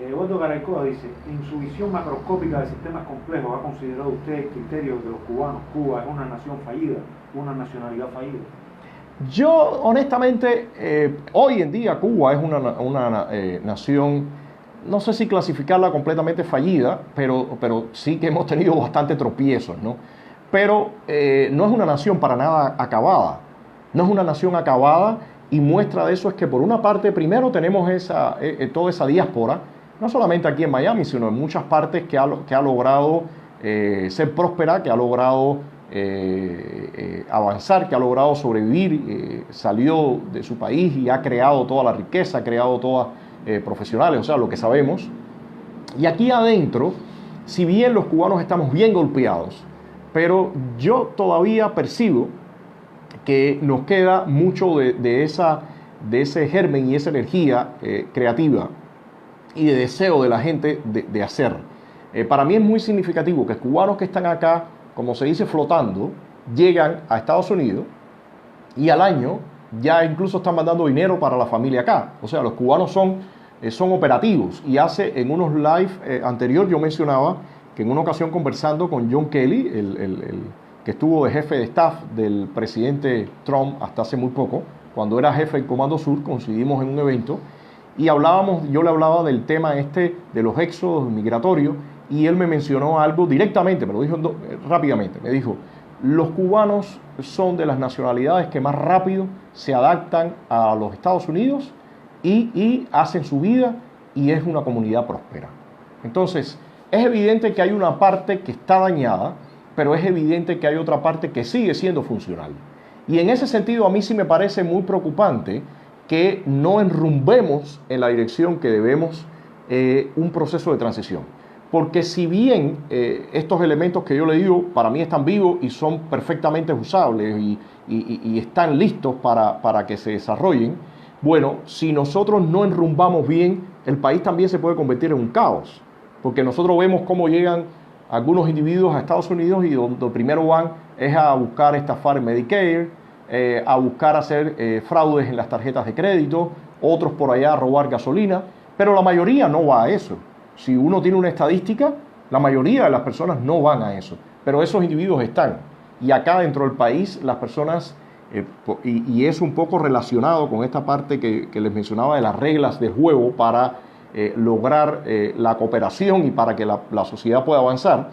Eduardo Garaycoa dice, en su visión macroscópica de sistemas complejos, ¿ha considerado usted criterios de los cubanos? Cuba es una nación fallida, una nacionalidad fallida. Yo, honestamente, hoy en día Cuba es una nación, no sé si clasificarla completamente fallida, pero sí que hemos tenido bastantes tropiezos, ¿no? pero no es una nación para nada acabada. No es una nación acabada, y muestra de eso es que por una parte primero tenemos toda esa diáspora, no solamente aquí en Miami, sino en muchas partes que ha logrado ser próspera, que ha logrado avanzar, que ha logrado sobrevivir, salió de su país y ha creado toda la riqueza, ha creado todas profesionales, o sea, lo que sabemos. Y aquí adentro, si bien los cubanos estamos bien golpeados, pero yo todavía percibo que nos queda mucho de ese germen y esa energía creativa y de deseo de la gente de hacer. Para mí es muy significativo que cubanos que están acá, como se dice, flotando, llegan a Estados Unidos y al año ya incluso están mandando dinero para la familia acá. O sea, los cubanos son operativos, y en unos live anterior yo mencionaba que en una ocasión conversando con John Kelly, el que estuvo de jefe de staff del presidente Trump hasta hace muy poco, cuando era jefe del Comando Sur, coincidimos en un evento y yo le hablaba del tema de los éxodos migratorios, y él me mencionó algo directamente, me lo dijo rápidamente, me dijo: los cubanos son de las nacionalidades que más rápido se adaptan a los Estados Unidos y hacen su vida, y es una comunidad próspera. Entonces, es evidente que hay una parte que está dañada, pero es evidente que hay otra parte que sigue siendo funcional. Y en ese sentido a mí sí me parece muy preocupante que no enrumbemos en la dirección que debemos un proceso de transición. Porque si bien estos elementos que yo le digo para mí están vivos y son perfectamente usables y están listos para que se desarrollen, bueno, si nosotros no enrumbamos bien, el país también se puede convertir en un caos. Porque nosotros vemos cómo llegan algunos individuos a Estados Unidos y donde primero van es a buscar estafar en Medicare, a buscar hacer fraudes en las tarjetas de crédito, otros por allá a robar gasolina, pero la mayoría no va a eso. Si uno tiene una estadística, la mayoría de las personas no van a eso, pero esos individuos están. Y acá dentro del país las personas, y es un poco relacionado con esta parte que les mencionaba de las reglas de juego para lograr la cooperación y para que la sociedad pueda avanzar,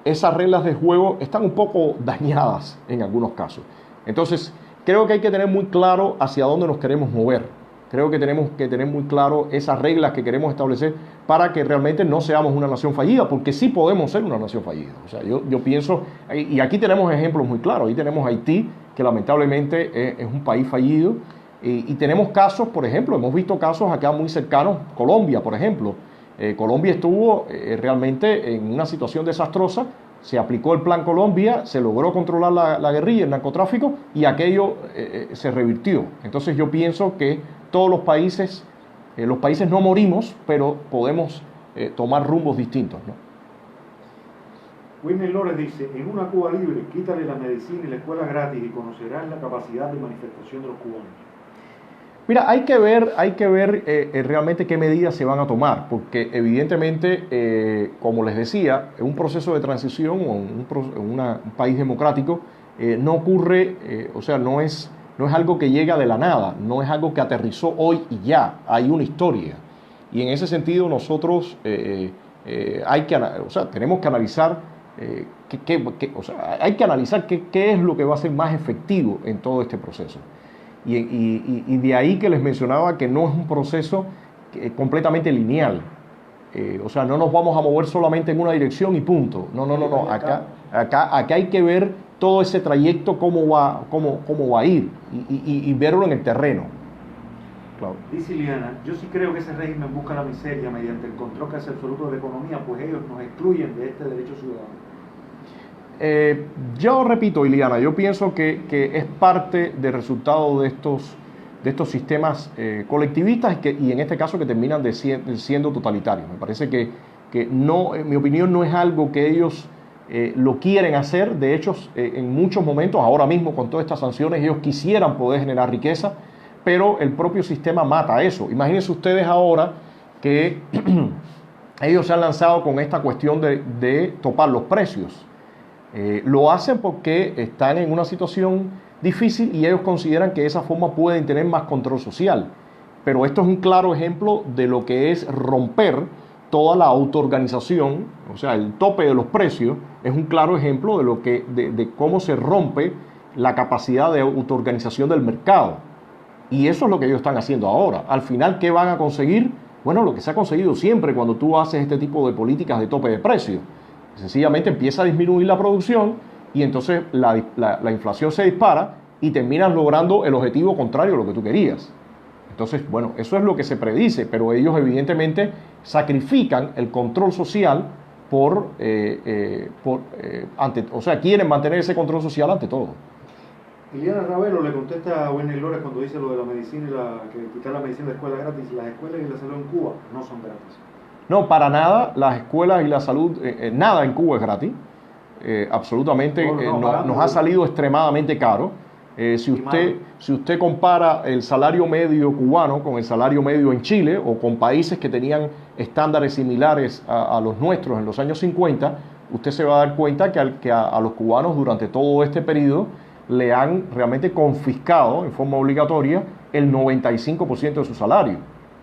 esas reglas de juego están un poco dañadas en algunos casos. Entonces, creo que hay que tener muy claro hacia dónde nos queremos mover. Creo que tenemos que tener muy claro esas reglas que queremos establecer para que realmente no seamos una nación fallida, porque sí podemos ser una nación fallida. O sea, yo pienso, y aquí tenemos ejemplos muy claros. Ahí tenemos Haití, que lamentablemente es un país fallido, y tenemos casos, por ejemplo, hemos visto casos acá muy cercanos, Colombia, por ejemplo. Colombia estuvo realmente en una situación desastrosa, se aplicó el Plan Colombia, se logró controlar la guerrilla, el narcotráfico, y aquello se revirtió. Entonces yo pienso que todos los países no morimos, pero podemos tomar rumbos distintos, ¿no? Wilmer Lores dice: en una Cuba libre, quítale la medicina y la escuela gratis y conocerás la capacidad de manifestación de los cubanos. Mira, hay que ver realmente qué medidas se van a tomar, porque evidentemente, como les decía, en un proceso de transición o en un país democrático no ocurre, o sea, no es algo que llega de la nada, no es algo que aterrizó hoy y ya, hay una historia. Y en ese sentido nosotros tenemos que analizar, hay que analizar qué es lo que va a ser más efectivo en todo este proceso. Y de ahí que les mencionaba que no es un proceso completamente lineal. O sea, no nos vamos a mover solamente en una dirección y punto. No. Acá hay que ver todo ese trayecto, cómo va a ir y verlo en el terreno. Claro. Dice Liliana: yo sí creo que ese régimen busca la miseria mediante el control casi absoluto de la economía, pues ellos nos excluyen de este derecho ciudadano. Yo repito, Iliana, yo pienso que es parte del resultado de estos sistemas colectivistas y en este caso que terminan siendo totalitarios. Me parece que no, en mi opinión, no es algo que ellos lo quieren hacer. De hecho, en muchos momentos, ahora mismo con todas estas sanciones, ellos quisieran poder generar riqueza, pero el propio sistema mata eso. Imagínense ustedes ahora que ellos se han lanzado con esta cuestión de topar los precios. Lo hacen porque están en una situación difícil y ellos consideran que de esa forma pueden tener más control social. Pero esto es un claro ejemplo de lo que es romper toda la autoorganización, o sea, el tope de los precios, es un claro ejemplo de, de cómo se rompe la capacidad de autoorganización del mercado. Y eso es lo que ellos están haciendo ahora. Al final, ¿qué van a conseguir? Bueno, lo que se ha conseguido siempre cuando tú haces este tipo de políticas de tope de precios. Sencillamente empieza a disminuir la producción y entonces la inflación se dispara y terminas logrando el objetivo contrario a lo que tú querías. Entonces, bueno, eso es lo que se predice, pero ellos evidentemente sacrifican el control social o sea, quieren mantener ese control social ante todo. Iliana Ravelo le contesta a Wendy Lores cuando dice lo de la medicina que quitar la medicina de escuela gratis. Las escuelas y la salud en Cuba no son gratis. No, para nada. Las escuelas y la salud, nada en Cuba es gratis. Absolutamente nos ha salido extremadamente caro. Si usted compara el salario medio cubano con el salario medio en Chile o con países que tenían estándares similares a los nuestros en los años 50, usted se va a dar cuenta que a los cubanos durante todo este periodo le han realmente confiscado en forma obligatoria el 95% de su salario.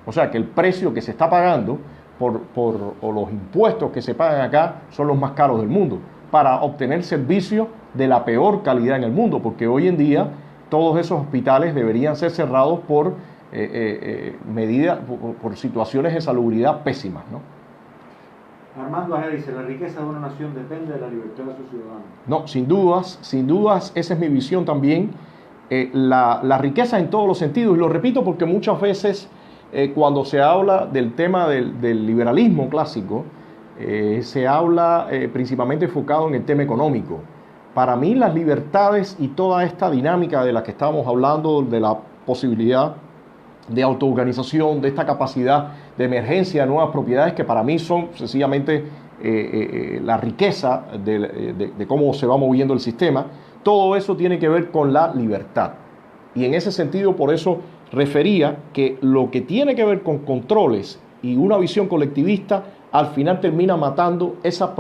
O sea que el precio que se está pagando o los impuestos que se pagan acá son los más caros del mundo para obtener servicios de la peor calidad en el mundo, porque hoy en día todos esos hospitales deberían ser cerrados por medidas, por situaciones de salubridad pésimas, ¿no? Armando Ajeda dice, la riqueza de una nación depende de la libertad de sus ciudadanos. No, sin dudas, esa es mi visión también. La riqueza en todos los sentidos, y lo repito porque muchas veces cuando se habla del tema del liberalismo clásico, se habla principalmente enfocado en el tema económico. Para mí las libertades y toda esta dinámica de la que estamos hablando, de la posibilidad de autoorganización, de esta capacidad de emergencia de nuevas propiedades, que para mí son sencillamente la riqueza de cómo se va moviendo el sistema, todo eso tiene que ver con la libertad. Y en ese sentido, por eso refería que lo que tiene que ver con controles y una visión colectivista, al final termina matando esa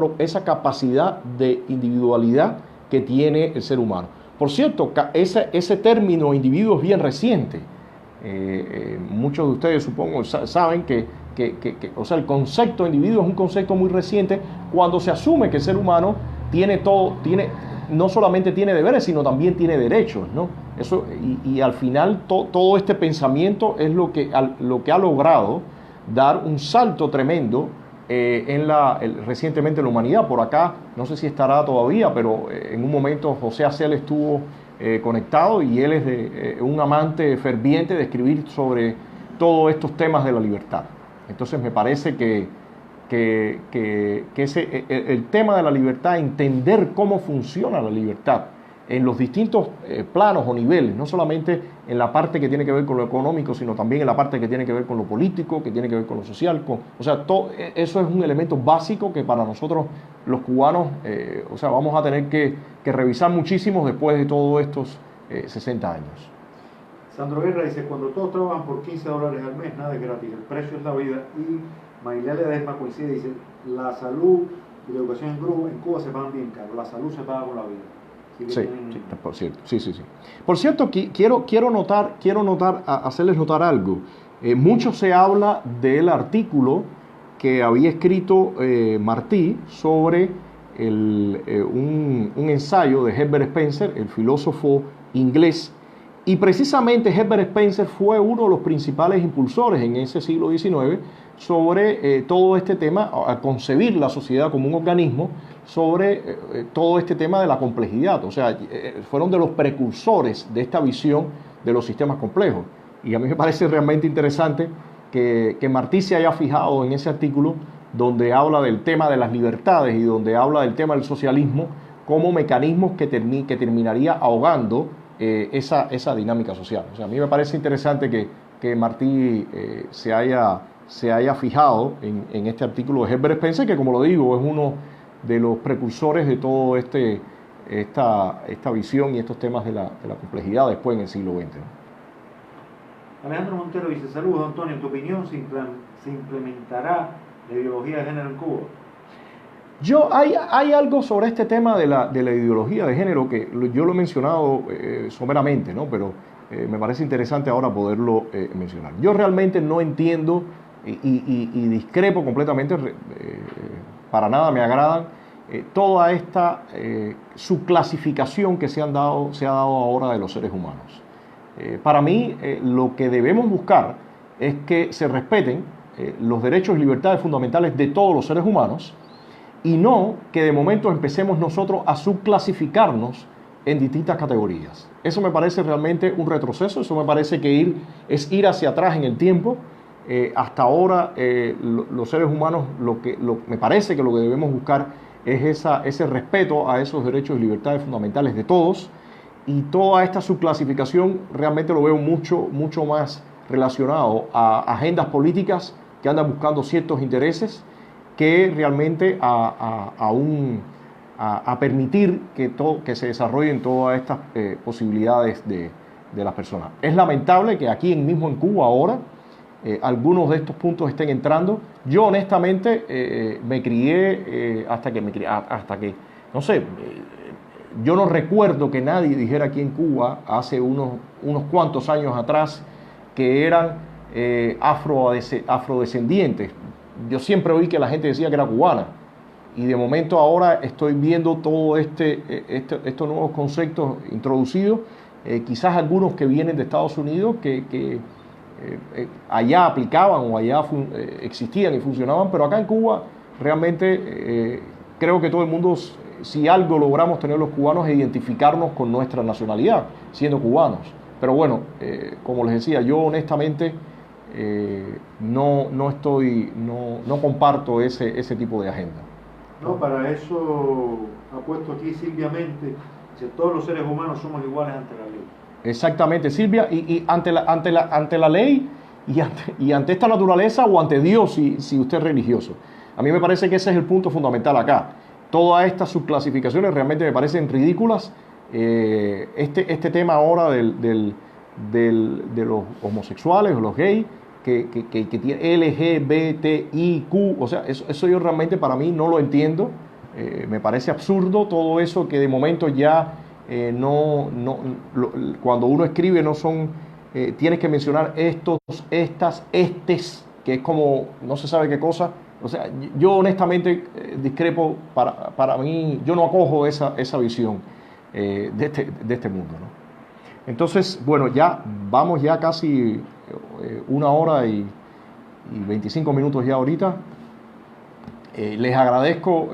capacidad de individualidad que tiene el ser humano. Por cierto, ese término individuo es bien reciente. Muchos de ustedes supongo saben que o sea, el concepto de individuo es un concepto muy reciente cuando se asume que el ser humano no solamente tiene deberes, sino también tiene derechos, ¿no? Eso, y al final todo este pensamiento es lo que ha logrado dar un salto tremendo recientemente en la humanidad. Por acá, no sé si estará todavía, pero en un momento José Acel estuvo conectado y él es un amante ferviente de escribir sobre todos estos temas de la libertad. Entonces me parece que el tema de la libertad, entender cómo funciona la libertad en los distintos planos o niveles, no solamente en la parte que tiene que ver con lo económico, sino también en la parte que tiene que ver con lo político, que tiene que ver con lo social. O sea, eso es un elemento básico que para nosotros los cubanos, o sea, vamos a tener que revisar muchísimo después de todos estos 60 años. Sandro Guerra dice, cuando todos trabajan por $15 al mes, nada es gratis, el precio es la vida. Y Maylea Ledesma coincide, dice, la salud y la educación en Cuba se pagan bien caro, la salud se paga con la vida. Sí, por cierto. Sí. Por cierto, quiero hacerles notar algo. Mucho se habla del artículo que había escrito Martí sobre un ensayo de Herbert Spencer, el filósofo inglés. Y precisamente Herbert Spencer fue uno de los principales impulsores en ese siglo XIX sobre todo este tema, a concebir la sociedad como un organismo, sobre todo este tema de la complejidad. O sea, fueron de los precursores de esta visión de los sistemas complejos. Y a mí me parece realmente interesante que Martí se haya fijado en ese artículo donde habla del tema de las libertades y donde habla del tema del socialismo como mecanismos que terminaría ahogando esa dinámica social. O sea, a mí me parece interesante que Martí se haya fijado en este artículo de Herbert Spencer, que, como lo digo, es uno de los precursores de todo esta visión y estos temas de la complejidad después en el siglo XX, ¿no? Alejandro Montero dice, saludos Antonio, en tu opinión se implementará la ideología de género en Cuba. Hay algo sobre este tema de la ideología de género que yo lo he mencionado someramente, ¿no? Pero me parece interesante ahora poderlo mencionar. Yo realmente no entiendo y discrepo completamente, para nada me agradan toda esta subclasificación que se ha dado ahora de los seres humanos. Para mí, lo que debemos buscar es que se respeten los derechos y libertades fundamentales de todos los seres humanos y no que de momento empecemos nosotros a subclasificarnos en distintas categorías. Eso me parece realmente un retroceso, eso me parece que es ir hacia atrás en el tiempo. Hasta ahora los seres humanos me parece que lo que debemos buscar es ese respeto a esos derechos y libertades fundamentales de todos, y toda esta subclasificación realmente lo veo mucho más relacionado a agendas políticas que andan buscando ciertos intereses que realmente a permitir que se desarrollen todas estas posibilidades de las personas. Es lamentable que aquí mismo en Cuba ahora algunos de estos puntos estén entrando. Yo honestamente me crié hasta que, no sé, yo no recuerdo que nadie dijera aquí en Cuba hace unos cuantos años atrás que eran afrodescendientes. Yo siempre oí que la gente decía que era cubana, y de momento ahora estoy viendo todo estos nuevos conceptos introducidos, quizás algunos que vienen de Estados Unidos que allá aplicaban o allá existían y funcionaban, pero acá en Cuba realmente creo que todo el mundo, si algo logramos tener los cubanos, es identificarnos con nuestra nacionalidad, siendo cubanos. Pero bueno, como les decía, yo honestamente no comparto ese tipo de agenda. No, para eso ha puesto aquí Silvia Mente, que todos los seres humanos somos iguales ante la ley. Exactamente, Silvia, y ante la ley y ante esta naturaleza, o ante Dios si usted es religioso. A mí me parece que ese es el punto fundamental acá. Todas estas subclasificaciones realmente me parecen ridículas. Este tema ahora de los homosexuales o los gays, que tiene LGBTIQ, o sea, eso yo realmente para mí no lo entiendo. Me parece absurdo todo eso, que de momento ya cuando uno escribe no son, tienes que mencionar estos, estas, estes, que es como no se sabe qué cosa. O sea, yo honestamente discrepo. Para mí, yo no acojo esa visión de este mundo, ¿no? Entonces, bueno, ya vamos ya casi 1 hora y 25 minutos ya ahorita. Les agradezco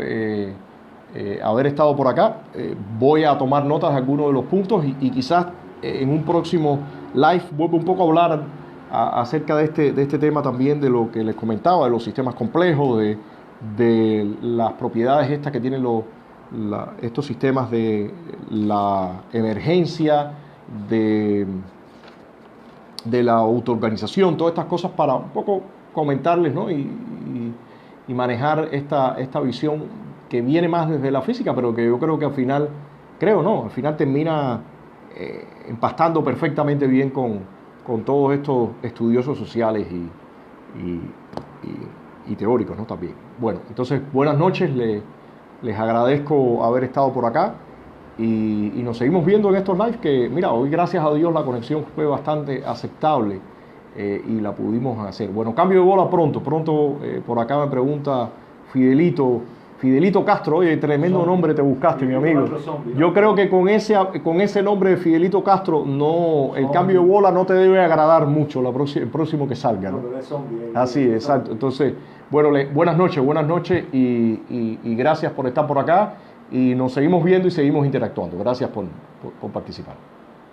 haber estado por acá. Voy a tomar notas de algunos de los puntos y quizás en un próximo live vuelvo un poco a hablar acerca de este tema también, de lo que les comentaba, de los sistemas complejos, de las propiedades estas que tienen estos sistemas, de la emergencia, de la autoorganización, todas estas cosas, para un poco comentarles, ¿no? y manejar esta visión que viene más desde la física, pero que yo creo que al final termina empastando perfectamente bien con todos estos estudiosos sociales y teóricos, ¿no? También. Bueno, entonces, buenas noches, les agradezco haber estado por acá y nos seguimos viendo en estos lives, que mira, hoy gracias a Dios la conexión fue bastante aceptable y la pudimos hacer. Bueno, cambio de bola pronto, por acá me pregunta Fidelito Castro. Oye, tremendo nombre te buscaste, mi amigo. Yo creo que con ese nombre de Fidelito Castro, el cambio de bola no te debe agradar mucho el próximo que salga, ¿no? Así, exacto. Entonces, bueno, buenas noches y gracias por estar por acá, y nos seguimos viendo y seguimos interactuando. Gracias por participar.